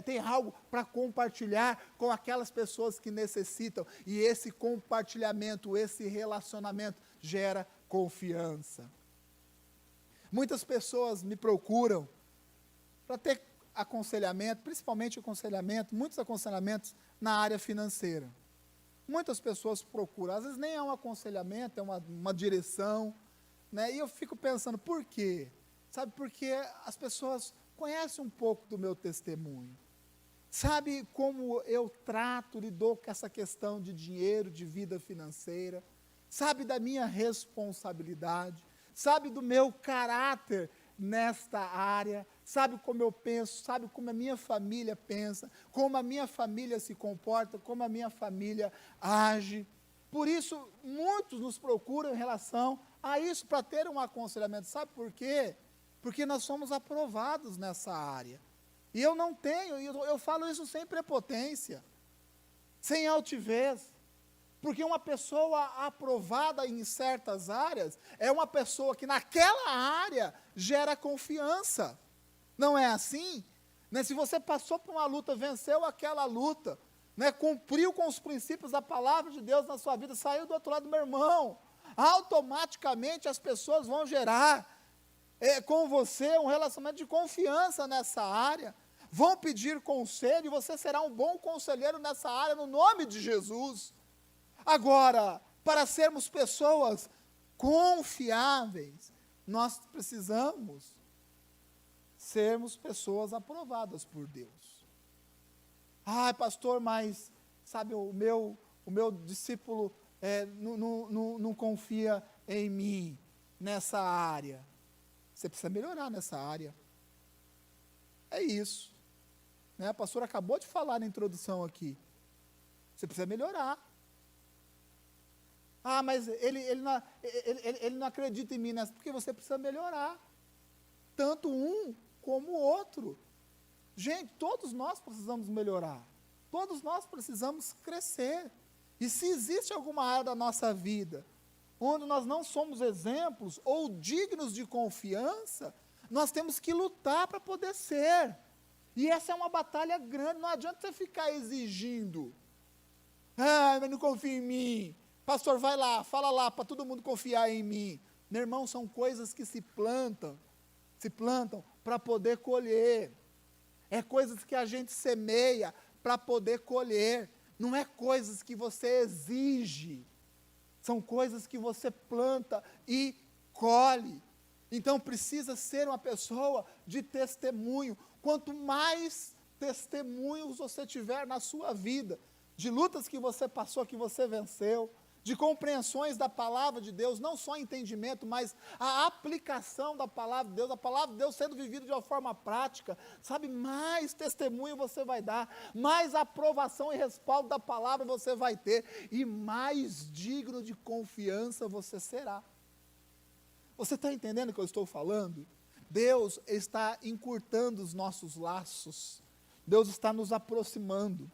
tem algo para compartilhar com aquelas pessoas que necessitam, e esse compartilhamento, esse relacionamento gera confiança. Muitas pessoas me procuram para ter aconselhamento, principalmente aconselhamento, muitos aconselhamentos na área financeira. Muitas pessoas procuram, às vezes nem é um aconselhamento, é uma direção, né? E eu fico pensando, por quê? Sabe, porque as pessoas conhece um pouco do meu testemunho, sabe como eu trato, lido com essa questão de dinheiro, de vida financeira, sabe da minha responsabilidade, sabe do meu caráter nesta área, sabe como eu penso, sabe como a minha família pensa, como a minha família se comporta, como a minha família age. Por isso, muitos nos procuram em relação a isso, para ter um aconselhamento. Sabe por quê? porque nós somos aprovados nessa área. E eu não tenho, eu falo isso sem prepotência, sem altivez, porque uma pessoa aprovada em certas áreas é uma pessoa que naquela área gera confiança. Não é assim? Né? Se você passou por uma luta, venceu aquela luta, né? Cumpriu com os princípios da palavra de Deus na sua vida, saiu do outro lado, meu irmão, automaticamente as pessoas vão gerar com você um relacionamento de confiança nessa área, vão pedir conselho e você será um bom conselheiro nessa área no nome de Jesus. Agora, para sermos pessoas confiáveis, nós precisamos sermos pessoas aprovadas por Deus. Ah, pastor, mas sabe, o meu discípulo não confia em mim nessa área. Você precisa melhorar nessa área. É isso. Né? A pastora acabou de falar na introdução aqui. Você precisa melhorar. Ah, mas ele não acredita em mim nessa, porque você precisa melhorar. Tanto um como o outro. Gente, todos nós precisamos melhorar. Todos nós precisamos crescer. E se existe alguma área da nossa vida onde nós não somos exemplos ou dignos de confiança, nós temos que lutar para poder ser. E essa é uma batalha grande, não adianta você ficar exigindo. Ah, mas não confia em mim. Pastor, vai lá, fala lá para todo mundo confiar em mim. Meu irmão, são coisas que se plantam para poder colher. É coisas que a gente semeia para poder colher. Não é coisas que você exige. São coisas que você planta e colhe. Então precisa ser uma pessoa de testemunho. Quanto mais testemunhos você tiver na sua vida, de lutas que você passou, que você venceu, de compreensões da palavra de Deus, não só entendimento, mas a aplicação da palavra de Deus, a palavra de Deus sendo vivida de uma forma prática, sabe, mais testemunho você vai dar, mais aprovação e respaldo da palavra você vai ter, e mais digno de confiança você será. Você está entendendo o que eu estou falando? Deus está encurtando os nossos laços, Deus está nos aproximando,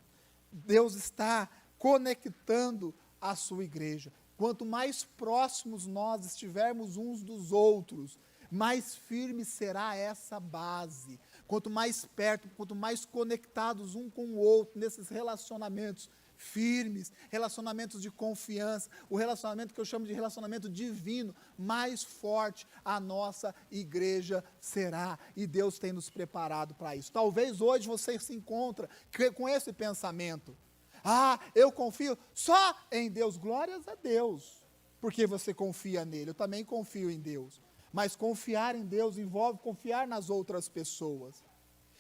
Deus está conectando a sua igreja. Quanto mais próximos nós estivermos uns dos outros, mais firme será essa base. Quanto mais perto, quanto mais conectados um com o outro, nesses relacionamentos firmes, relacionamentos de confiança, o relacionamento que eu chamo de relacionamento divino, mais forte a nossa igreja será. E Deus tem nos preparado para isso. Talvez hoje você se encontre com esse pensamento. Ah, eu confio só em Deus. Glórias a Deus, porque você confia nele. Eu também confio em Deus. Mas confiar em Deus envolve confiar nas outras pessoas.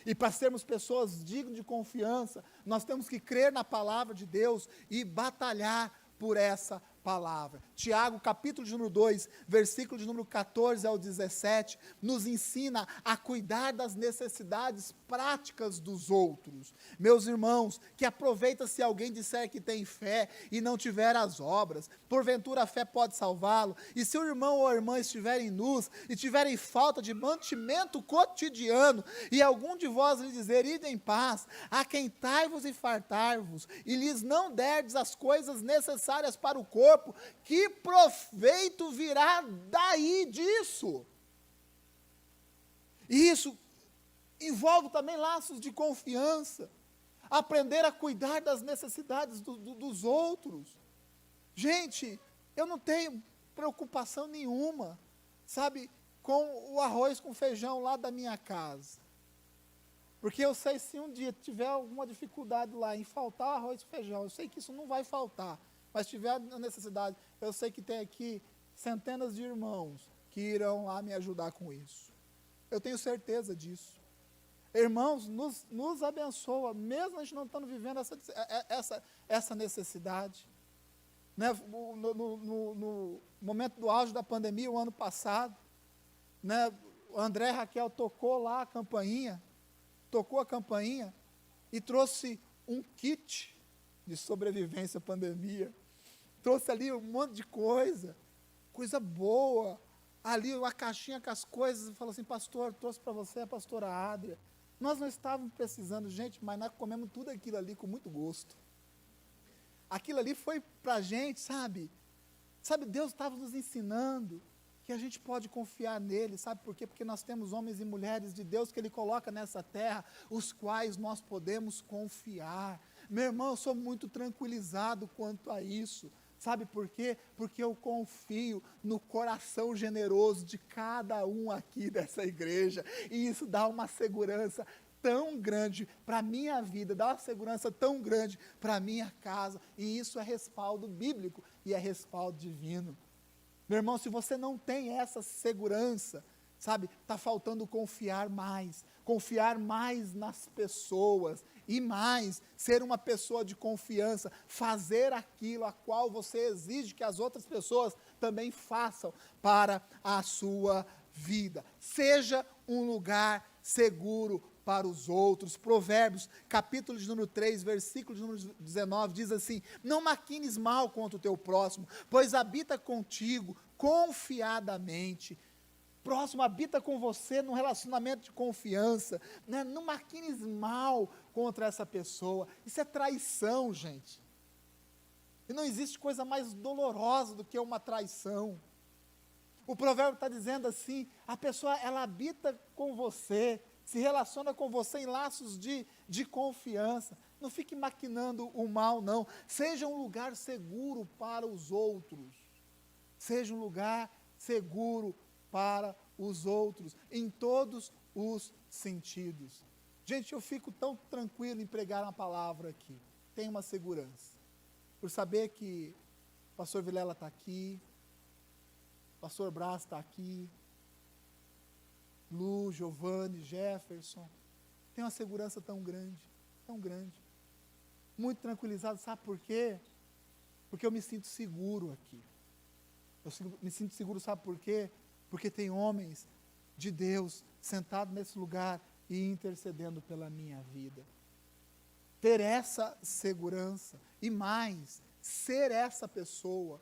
E para sermos pessoas dignas de confiança, nós temos que crer na palavra de Deus e batalhar por essa palavra. Tiago, capítulo de número 2, versículo de número 14 ao 17, nos ensina a cuidar das necessidades práticas dos outros. Meus irmãos, que aproveita se alguém disser que tem fé e não tiver as obras, porventura a fé pode salvá-lo, e se o irmão ou a irmã estiverem nus e tiverem falta de mantimento cotidiano, e algum de vós lhe dizer, ide em paz, aquentai-vos e fartai-vos, e lhes não derdes as coisas necessárias para o corpo, que proveito virá daí disso? Isso envolve também laços de confiança, aprender a cuidar das necessidades dos outros. Gente, eu não tenho preocupação nenhuma, sabe, com o arroz com feijão lá da minha casa. Porque eu sei, se um dia tiver alguma dificuldade lá em faltar arroz com feijão, eu sei que isso não vai faltar, mas tiver a necessidade, eu sei que tem aqui centenas de irmãos que irão lá me ajudar com isso. Eu tenho certeza disso. Irmãos, nos abençoa, mesmo a gente não estando vivendo essa necessidade. Né? No momento do auge da pandemia, o ano passado, né, o André e Raquel tocou a campainha e trouxe um kit de sobrevivência à pandemia. Trouxe ali um monte de coisa boa, ali a caixinha com as coisas, e falou assim, pastor, trouxe para você a pastora Adria. Nós não estávamos precisando, gente, mas nós comemos tudo aquilo ali com muito gosto. Aquilo ali foi para a gente, sabe, Deus estava nos ensinando que a gente pode confiar nele, sabe por quê? Porque nós temos homens e mulheres de Deus que ele coloca nessa terra, os quais nós podemos confiar. Meu irmão, eu sou muito tranquilizado quanto a isso, sabe por quê? Porque eu confio no coração generoso de cada um aqui dessa igreja, e isso dá uma segurança tão grande para a minha vida, dá uma segurança tão grande para a minha casa, e isso é respaldo bíblico, e é respaldo divino. Meu irmão, se você não tem essa segurança, sabe, está faltando confiar mais nas pessoas, e mais, ser uma pessoa de confiança, fazer aquilo a qual você exige que as outras pessoas também façam para a sua vida. Seja um lugar seguro para os outros. Provérbios, capítulo de número 3, versículo de número 19, diz assim, não maquines mal contra o teu próximo, pois habita contigo confiadamente. Próximo, habita com você num relacionamento de confiança, né? Não maquines mal contra essa pessoa, isso é traição, gente, e não existe coisa mais dolorosa do que uma traição. O provérbio está dizendo assim, a pessoa, ela habita com você, se relaciona com você em laços de confiança, não fique maquinando o mal não, seja um lugar seguro para os outros, seja um lugar seguro para os outros, em todos os sentidos. Gente, eu fico tão tranquilo em pregar uma palavra aqui, tenho uma segurança, por saber que o pastor Vilela está aqui, o pastor Brás está aqui, Lu, Giovanni, Jefferson, tenho uma segurança tão grande, muito tranquilizado, sabe por quê? Porque eu me sinto seguro aqui, me sinto seguro, sabe por quê? Porque tem homens de Deus sentados nesse lugar e intercedendo pela minha vida. Ter essa segurança e mais, ser essa pessoa,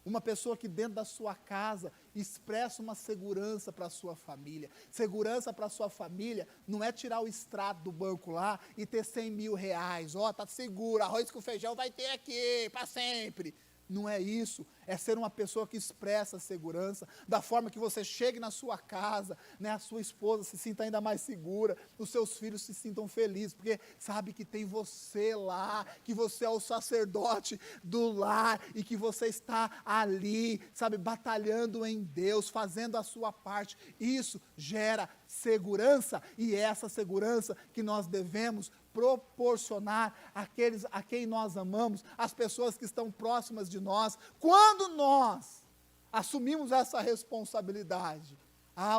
uma pessoa que dentro da sua casa expressa uma segurança para a sua família. Segurança para a sua família não é tirar o extrato do banco lá e ter 100 mil reais. Ó, tá seguro, arroz com feijão vai ter aqui para sempre. Não é isso, é ser uma pessoa que expressa segurança, da forma que você chegue na sua casa, né, a sua esposa se sinta ainda mais segura, os seus filhos se sintam felizes, porque sabe que tem você lá, que você é o sacerdote do lar, e que você está ali, sabe, batalhando em Deus, fazendo a sua parte. Isso gera segurança, e é essa segurança que nós devemos proporcionar àqueles a quem nós amamos, às pessoas que estão próximas de nós. Quando nós assumimos essa responsabilidade,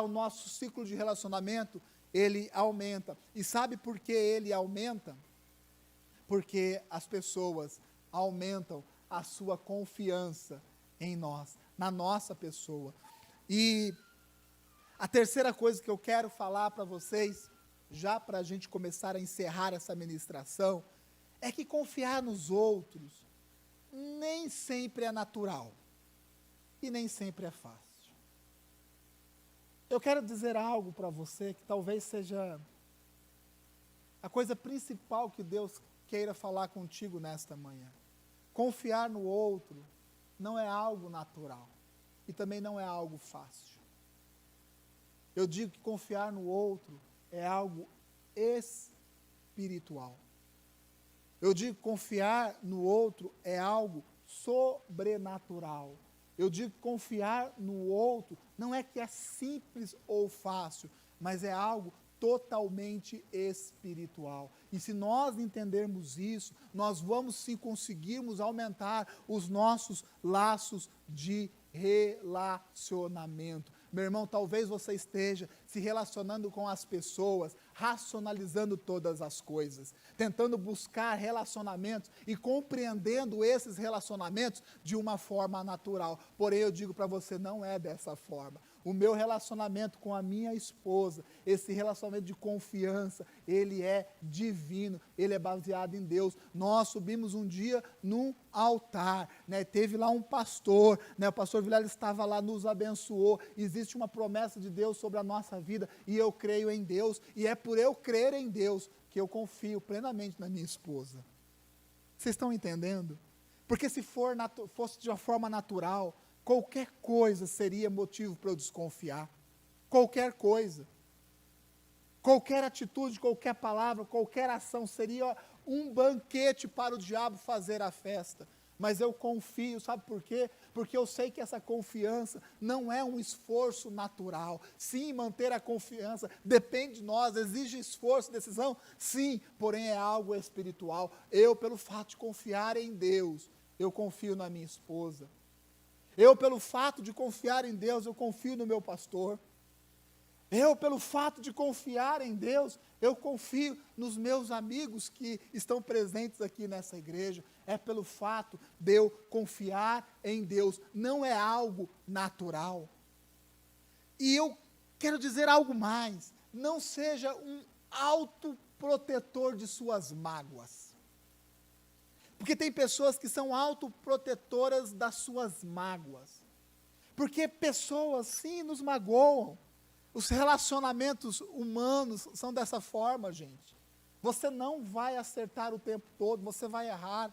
o nosso ciclo de relacionamento, ele aumenta. E sabe por que ele aumenta? Porque as pessoas aumentam a sua confiança em nós, na nossa pessoa. E a terceira coisa que eu quero falar para vocês, já para a gente começar a encerrar essa ministração, é que confiar nos outros nem sempre é natural e nem sempre é fácil. Eu quero dizer algo para você que talvez seja a coisa principal que Deus queira falar contigo nesta manhã. Confiar no outro não é algo natural e também não é algo fácil. Eu digo que confiar no outro é algo espiritual. Eu digo que confiar no outro é algo sobrenatural. Eu digo que confiar no outro não é que é simples ou fácil, mas é algo totalmente espiritual. E se nós entendermos isso, nós vamos sim conseguirmos aumentar os nossos laços de relacionamento. Meu irmão, talvez você esteja se relacionando com as pessoas, racionalizando todas as coisas, tentando buscar relacionamentos e compreendendo esses relacionamentos de uma forma natural. Porém, eu digo para você, não é dessa forma. O meu relacionamento com a minha esposa, esse relacionamento de confiança, ele é divino, ele é baseado em Deus. Nós subimos um dia num altar, né? Teve lá um pastor, né? O pastor Vilela estava lá, nos abençoou. Existe uma promessa de Deus sobre a nossa vida e eu creio em Deus, e é por eu crer em Deus que eu confio plenamente na minha esposa. Vocês estão entendendo? Porque se fosse de uma forma natural, qualquer coisa seria motivo para eu desconfiar. Qualquer coisa. Qualquer atitude, qualquer palavra, qualquer ação seria um banquete para o diabo fazer a festa. Mas eu confio, sabe por quê? Porque eu sei que essa confiança não é um esforço natural. Sim, manter a confiança depende de nós, exige esforço, decisão. Sim, porém é algo espiritual. Eu, pelo fato de confiar em Deus, eu confio na minha esposa. Eu, pelo fato de confiar em Deus, eu confio no meu pastor. Eu, pelo fato de confiar em Deus, eu confio nos meus amigos que estão presentes aqui nessa igreja. É pelo fato de eu confiar em Deus. Não é algo natural. E eu quero dizer algo mais. Não seja um autoprotetor de suas mágoas. Porque tem pessoas que são autoprotetoras das suas mágoas. Porque pessoas, sim, nos magoam. Os relacionamentos humanos são dessa forma, gente. Você não vai acertar o tempo todo, você vai errar.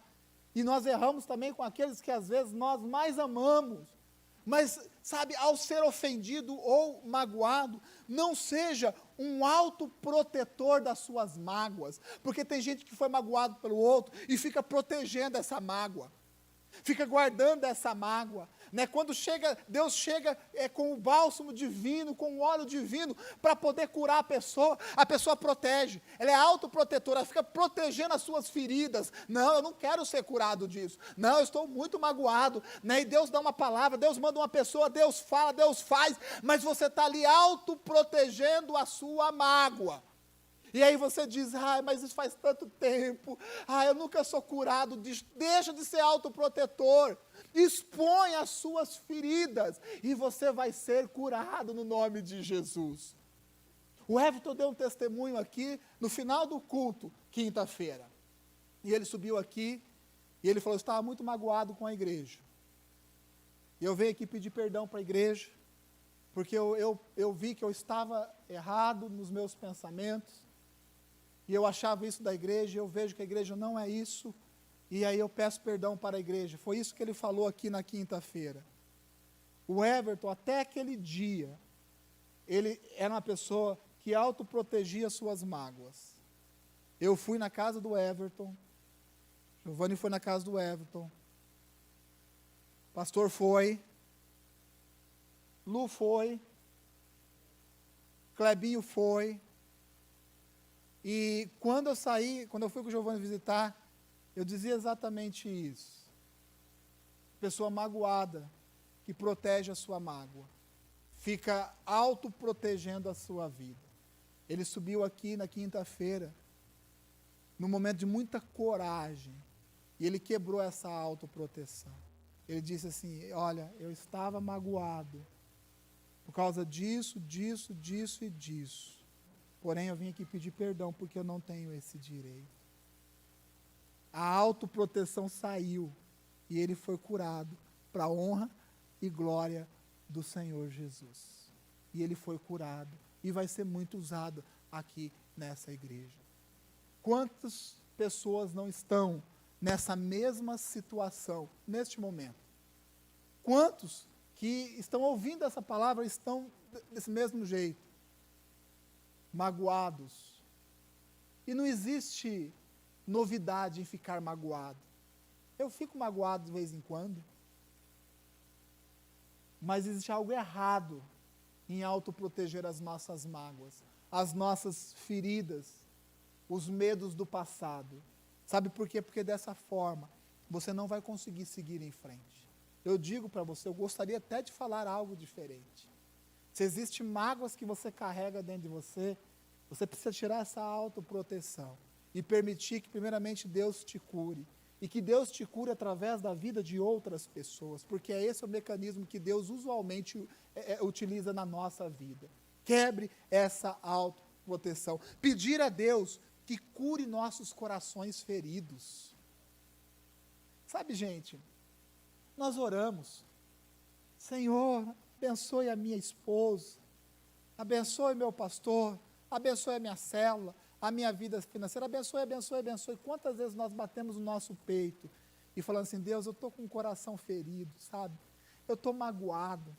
E nós erramos também com aqueles que às vezes nós mais amamos. Mas, sabe, ao ser ofendido ou magoado, não seja um autoprotetor das suas mágoas. Porque tem gente que foi magoado pelo outro e fica protegendo essa mágoa. Fica guardando essa mágoa. Né? Quando Deus chega com o bálsamo divino, com o óleo divino, para poder curar a pessoa protege, ela é autoprotetora, ela fica protegendo as suas feridas. Não, eu não quero ser curado disso. Não, eu estou muito magoado. Né? E Deus dá uma palavra, Deus manda uma pessoa, Deus fala, Deus faz, mas você está ali autoprotegendo a sua mágoa. E aí você diz, mas isso faz tanto tempo, eu nunca sou curado disso. Deixa de ser autoprotetor, expõe as suas feridas, e você vai ser curado no nome de Jesus. O Everton deu um testemunho aqui, no final do culto, quinta-feira, e ele subiu aqui, e ele falou, eu estava muito magoado com a igreja, e eu venho aqui pedir perdão para a igreja, porque eu vi que eu estava errado nos meus pensamentos, e eu achava isso da igreja, eu vejo que a igreja não é isso, e aí eu peço perdão para a igreja. Foi isso que ele falou aqui na quinta-feira. O Everton, até aquele dia, ele era uma pessoa que autoprotegia suas mágoas. Eu fui na casa do Everton, Giovanni foi na casa do Everton, pastor foi, Lu foi, Clebinho foi. E quando eu fui com o Giovanni visitar, eu dizia exatamente isso. Pessoa magoada, que protege a sua mágoa, fica autoprotegendo a sua vida. Ele subiu aqui na quinta-feira, num momento de muita coragem, e ele quebrou essa autoproteção. Ele disse assim, olha, eu estava magoado, por causa disso, disso, disso e disso. Porém, eu vim aqui pedir perdão, porque eu não tenho esse direito. A autoproteção saiu, e ele foi curado, para a honra e glória do Senhor Jesus. E ele foi curado, e vai ser muito usado aqui nessa igreja. Quantas pessoas não estão nessa mesma situação, neste momento? Quantos que estão ouvindo essa palavra estão desse mesmo jeito? Magoados. E não existe novidade em ficar magoado. Eu fico magoado de vez em quando. Mas existe algo errado em autoproteger as nossas mágoas, as nossas feridas, os medos do passado. Sabe por quê? Porque dessa forma você não vai conseguir seguir em frente. Eu digo para você, eu gostaria até de falar algo diferente. Se existem mágoas que você carrega dentro de você, você precisa tirar essa autoproteção e permitir que primeiramente Deus te cure. e que Deus te cure através da vida de outras pessoas, porque é esse o mecanismo que Deus usualmente utiliza na nossa vida. Quebre essa autoproteção. Pedir a Deus que cure nossos corações feridos. Sabe, gente, nós oramos, Senhor, abençoe a minha esposa, abençoe meu pastor, abençoe a minha célula, a minha vida financeira, abençoe, abençoe, abençoe. Quantas vezes nós batemos o nosso peito e falando assim, Deus, eu estou com o coração ferido, sabe? Eu estou magoado,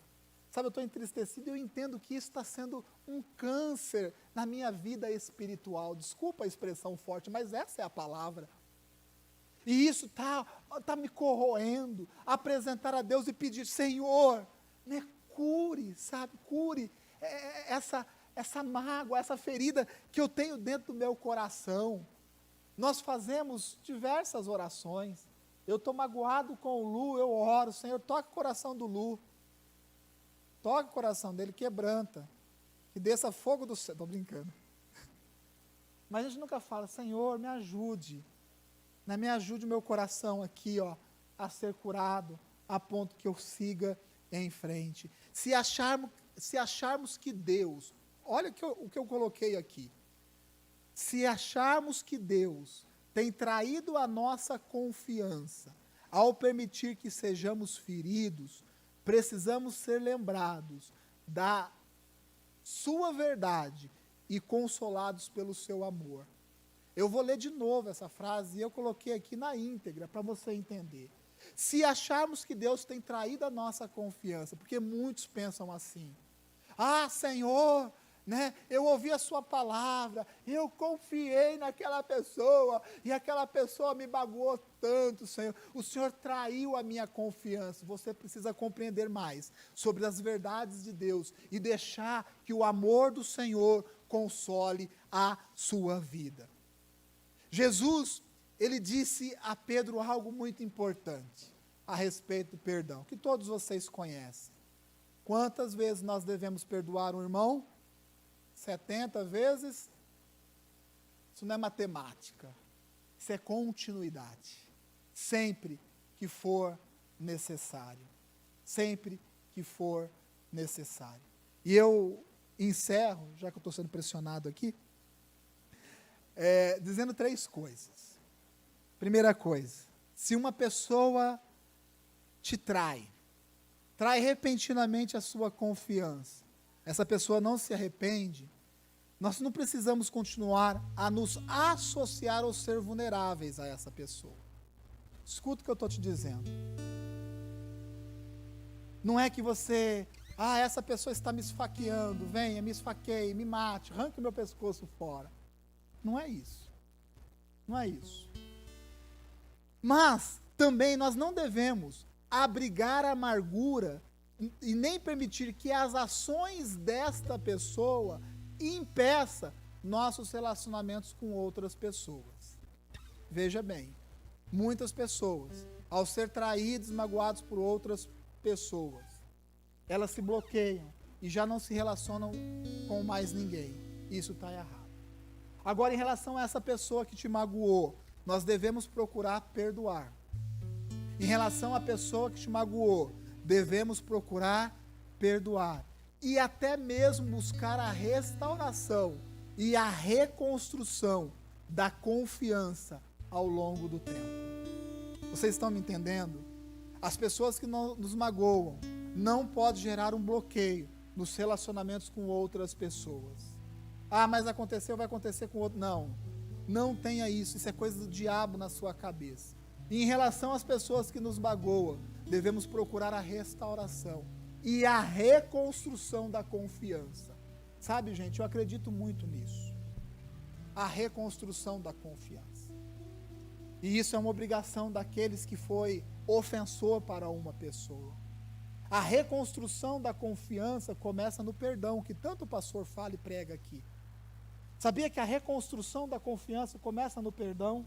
sabe? Eu estou entristecido e eu entendo que isso está sendo um câncer na minha vida espiritual. Desculpa a expressão forte, mas essa é a palavra. E isso está me corroendo. Apresentar a Deus e pedir, Senhor, né, cure, sabe? Cure essa mágoa, essa ferida que eu tenho dentro do meu coração. Nós fazemos diversas orações. Eu estou magoado com o Lu, eu oro, Senhor, toca o coração do Lu. Toca o coração dele, quebranta. Que desça fogo do céu. Estou brincando. Mas a gente nunca fala, Senhor, me ajude. Né, me ajude o meu coração aqui, ó, a ser curado, a ponto que eu siga em frente. Se acharmos que Deus, olha o que eu coloquei aqui, se acharmos que Deus tem traído a nossa confiança, ao permitir que sejamos feridos, precisamos ser lembrados da sua verdade e consolados pelo seu amor. Eu vou ler de novo essa frase e eu coloquei aqui na íntegra para você entender. Se acharmos que Deus tem traído a nossa confiança, porque muitos pensam assim, Senhor, né, eu ouvi a sua palavra, eu confiei naquela pessoa, e aquela pessoa me magoou tanto, Senhor, o Senhor traiu a minha confiança. Você precisa compreender mais sobre as verdades de Deus, e deixar que o amor do Senhor console a sua vida. Jesus, ele disse a Pedro algo muito importante, a respeito do perdão, que todos vocês conhecem. Quantas vezes nós devemos perdoar um irmão? 70 vezes? Isso não é matemática, isso é continuidade. Sempre que for necessário. Sempre que for necessário. E eu encerro, já que eu estou sendo pressionado aqui, dizendo 3 coisas. Primeira coisa, se uma pessoa te trai repentinamente a sua confiança, essa pessoa não se arrepende, nós não precisamos continuar a nos associar ou ser vulneráveis a essa pessoa. Escuta o que eu estou te dizendo. Não é que você, essa pessoa está me esfaqueando, venha, me esfaqueie, me mate, arranque o meu pescoço fora. Não é isso. Não é isso. Mas também nós não devemos abrigar a amargura e nem permitir que as ações desta pessoa impeçam nossos relacionamentos com outras pessoas. Veja bem, muitas pessoas, ao ser traídas, magoadas por outras pessoas, elas se bloqueiam e já não se relacionam com mais ninguém. Isso está errado. Agora, em relação a essa pessoa que te magoou, nós devemos procurar perdoar. Em relação à pessoa que te magoou, devemos procurar perdoar. E até mesmo buscar a restauração e a reconstrução da confiança ao longo do tempo. Vocês estão me entendendo? As pessoas que nos magoam não podem gerar um bloqueio nos relacionamentos com outras pessoas. Mas aconteceu, vai acontecer com outro. Não tenha isso. Isso é coisa do diabo na sua cabeça. E em relação às pessoas que nos magoam, devemos procurar a restauração e a reconstrução da confiança. Sabe, gente, eu acredito muito nisso. A reconstrução da confiança. E isso é uma obrigação daqueles que foi ofensor para uma pessoa. A reconstrução da confiança começa no perdão, que tanto o pastor fala e prega aqui. Sabia que a reconstrução da confiança começa no perdão?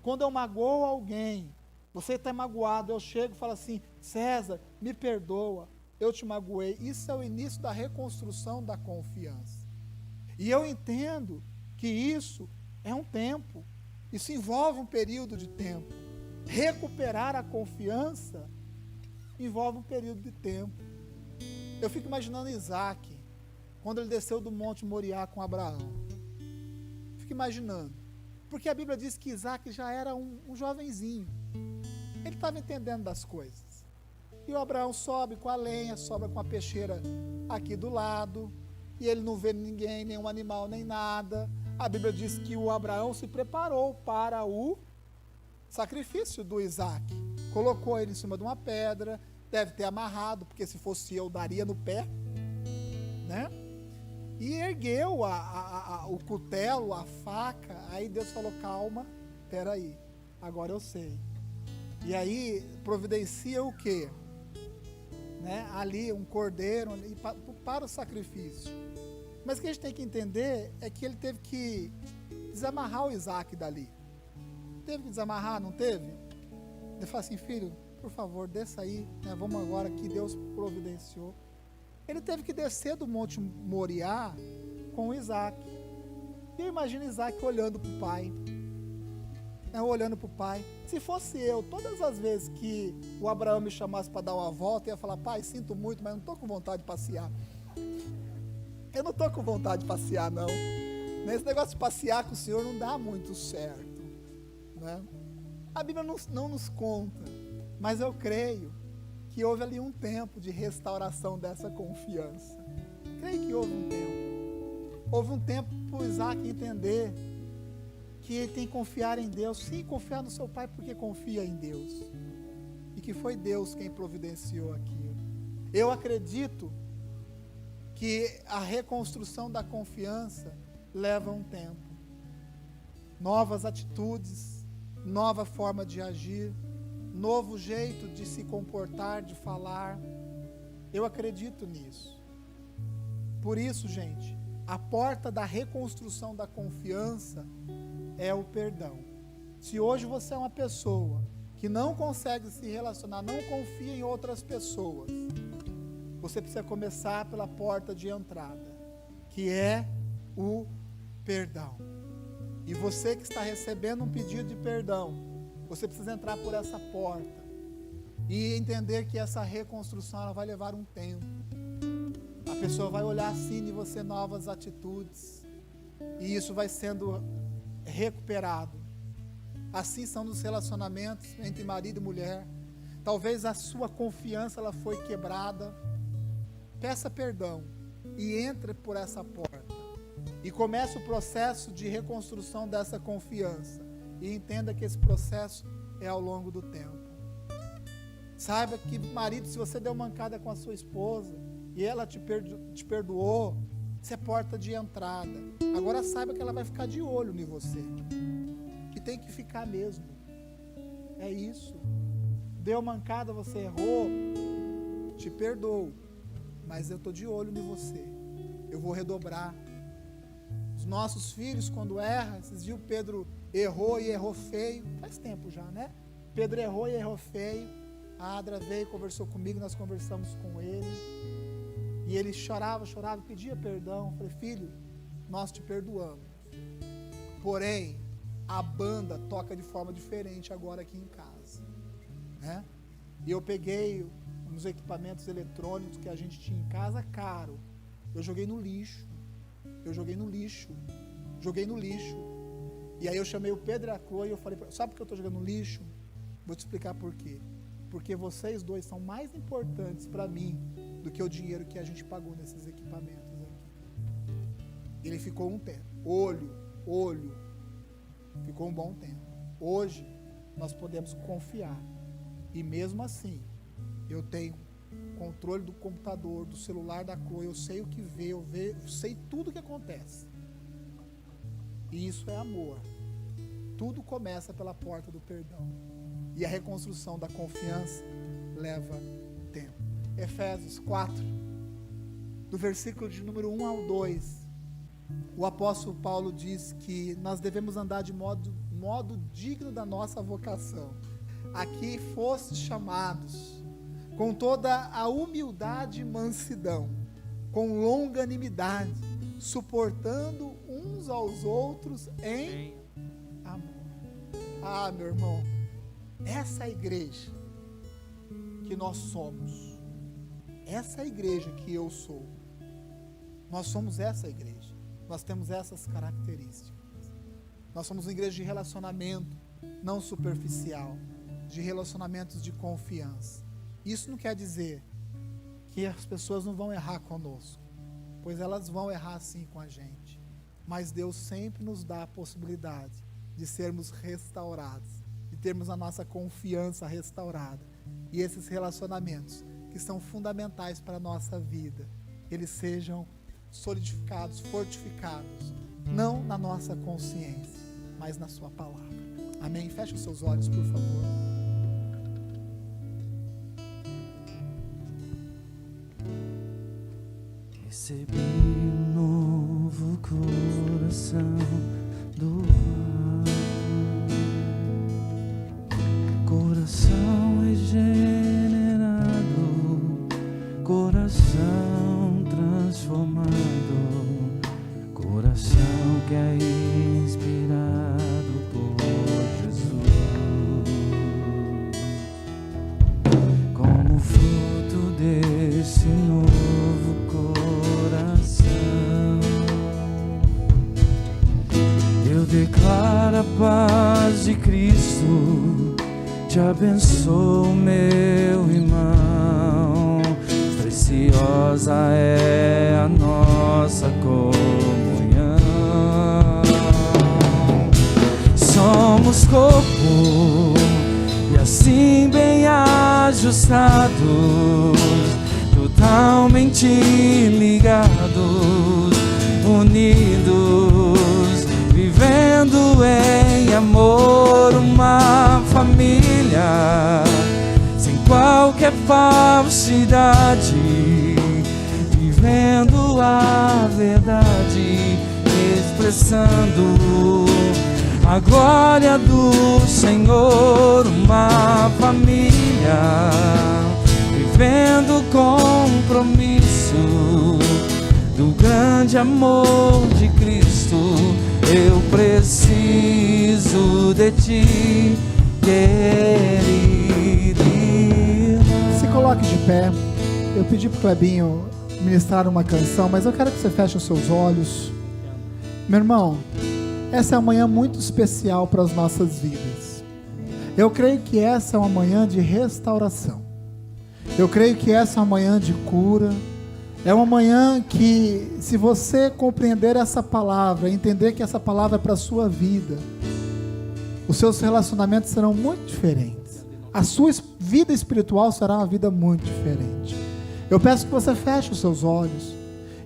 Quando eu magoo alguém, você está magoado, eu chego e falo assim, César, me perdoa, eu te magoei. Isso é o início da reconstrução da confiança. E eu entendo que isso é um tempo, isso envolve um período de tempo. recuperar a confiança envolve um período de tempo. Eu fico imaginando Isaac, quando ele desceu do Monte Moriá com Abraão. Fico imaginando. Porque a Bíblia diz que Isaac já era um jovenzinho. Ele estava entendendo das coisas. E o Abraão sobe com a lenha, sobe com a peixeira aqui do lado. E ele não vê ninguém, nenhum animal, nem nada. A Bíblia diz que o Abraão se preparou para o sacrifício do Isaac. Colocou ele em cima de uma pedra, deve ter amarrado, porque se fosse eu, daria no pé, né? E ergueu o cutelo, a faca. Aí Deus falou, calma, peraí, agora eu sei. E aí providencia o quê? Né? Ali um cordeiro para o sacrifício. Mas o que a gente tem que entender é que ele teve que desamarrar o Isaac dali. Teve que desamarrar, não teve? Ele falou assim, filho, por favor, desça aí, né? Vamos agora que Deus providenciou. Ele teve que descer do Monte Moriá com o Isaac. E eu imagino Isaac olhando para o pai. Olhando para o pai. Se fosse eu, todas as vezes que o Abraão me chamasse para dar uma volta, eu ia falar, pai, sinto muito, mas não estou com vontade de passear. Eu não estou com vontade de passear, não. Esse negócio de passear com o Senhor não dá muito certo, né? A Bíblia não nos conta, mas eu creio que houve ali um tempo de restauração dessa confiança. Creio que houve um tempo. Houve um tempo para o Isaac entender que ele tem que confiar em Deus. Sim, confiar no seu pai porque confia em Deus. E que foi Deus quem providenciou aquilo. Eu acredito que a reconstrução da confiança leva um tempo. Novas atitudes, nova forma de agir, novo jeito de se comportar, de falar. Eu acredito nisso. Por isso, gente, a porta da reconstrução da confiança é o perdão. Se hoje você é uma pessoa que não consegue se relacionar, não confia em outras pessoas, você precisa começar pela porta de entrada, que é o perdão. E você que está recebendo um pedido de perdão, você precisa entrar por essa porta e entender que essa reconstrução ela vai levar um tempo. A pessoa vai olhar assim de você novas atitudes e isso vai sendo recuperado. Assim são nos relacionamentos entre marido e mulher. Talvez a sua confiança ela foi quebrada. Peça perdão e entre por essa porta e comece o processo de reconstrução dessa confiança e entenda que esse processo é ao longo do tempo. Saiba que, marido, se você deu mancada com a sua esposa e ela te perdoou, isso é porta de entrada. Agora saiba que ela vai ficar de olho em você, que tem que ficar mesmo. É isso. Deu mancada, você errou, te perdoo, mas eu estou de olho em você. Eu vou redobrar. Os nossos filhos, quando erram, esses dias Pedro errou e errou feio. Faz tempo já, né? Pedro errou e errou feio. A Adra veio, conversou comigo, nós conversamos com ele. E ele chorava, pedia perdão. Eu falei, filho, nós te perdoamos. Porém, a banda toca de forma diferente agora aqui em casa, né? E eu peguei uns equipamentos eletrônicos que a gente tinha em casa, caro. Eu joguei no lixo. E aí eu chamei o Pedro e a Chloe e eu falei, sabe por que eu estou jogando no lixo? Vou te explicar por quê. Porque vocês dois são mais importantes para mim do que o dinheiro que a gente pagou nesses equipamentos aqui. Ele ficou um tempo, olho, ficou um bom tempo. Hoje, nós podemos confiar. E mesmo assim, eu tenho controle do computador, do celular da Chloe, eu sei o que vê, eu sei tudo o que acontece. E isso é amor. Tudo começa pela porta do perdão. E a reconstrução da confiança leva tempo. Efésios 4, do versículo de número 1 ao 2, o apóstolo Paulo diz que nós devemos andar de modo digno da nossa vocação. Aqui fostes chamados com toda a humildade e mansidão, com longanimidade, suportando uns aos outros em amor. Ah, meu irmão, Essa é a igreja que nós somos. Essa é a igreja que eu sou. Nós somos essa igreja. Nós temos essas características. Nós somos uma igreja de relacionamento, não superficial, de relacionamentos de confiança. Isso não quer dizer que as pessoas não vão errar conosco, pois elas vão errar sim com a gente. Mas Deus sempre nos dá a possibilidade de sermos restaurados, de termos a nossa confiança restaurada. E esses relacionamentos que são fundamentais para a nossa vida, eles sejam solidificados, fortificados, não na nossa consciência, mas na sua palavra. Amém? Feche os seus olhos, por favor. Recebi um novo coração do ar, coração regenerado, coração transformado, coração que é inspirado por Jesus, como fruto desse novo coração, eu declaro a paz de Cristo, te abençoo, meu irmão. Preciosa é a nossa comunhão. Somos corpo e assim bem ajustados, totalmente ligados, unidos, vivendo em amor, uma família sem qualquer falsidade, vivendo a verdade, expressando a glória do Senhor, uma família vivendo compromisso do grande amor de Cristo. Eu preciso de ti, querido irmão. Se coloque de pé. Eu pedi para o Clebinho ministrar uma canção, mas eu quero que você feche os seus olhos. Meu irmão, essa é uma manhã muito especial para as nossas vidas. Eu creio que essa é uma manhã de restauração. Eu creio que essa é uma manhã de cura. É uma manhã que, se você compreender essa palavra, entender que essa palavra é para a sua vida, os seus relacionamentos serão muito diferentes. A sua vida espiritual será uma vida muito diferente. Eu peço que você feche os seus olhos.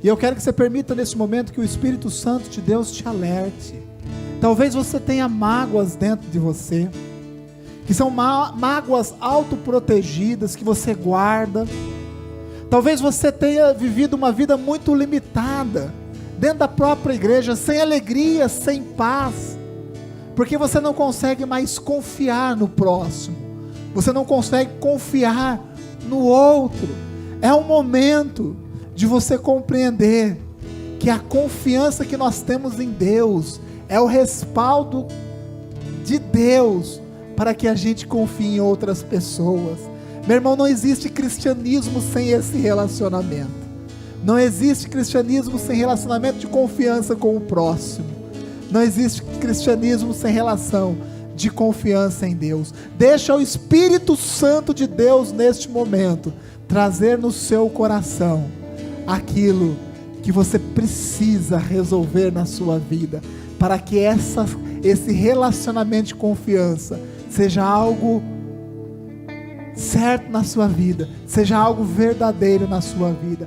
E eu quero que você permita nesse momento que o Espírito Santo de Deus te alerte. Talvez você tenha mágoas dentro de você, que são mágoas autoprotegidas, que você guarda. Talvez você tenha vivido uma vida muito limitada, dentro da própria igreja, sem alegria, sem paz, porque você não consegue mais confiar no próximo, você não consegue confiar no outro. É um momento de você compreender que a confiança que nós temos em Deus é o respaldo de Deus para que a gente confie em outras pessoas. Meu irmão, não existe cristianismo sem esse relacionamento. Não existe cristianismo sem relacionamento de confiança com o próximo. Não existe cristianismo sem relação de confiança em Deus. Deixa o Espírito Santo de Deus neste momento trazer no seu coração aquilo que você precisa resolver na sua vida, para que esse relacionamento de confiança seja algo certo na sua vida, seja algo verdadeiro na sua vida.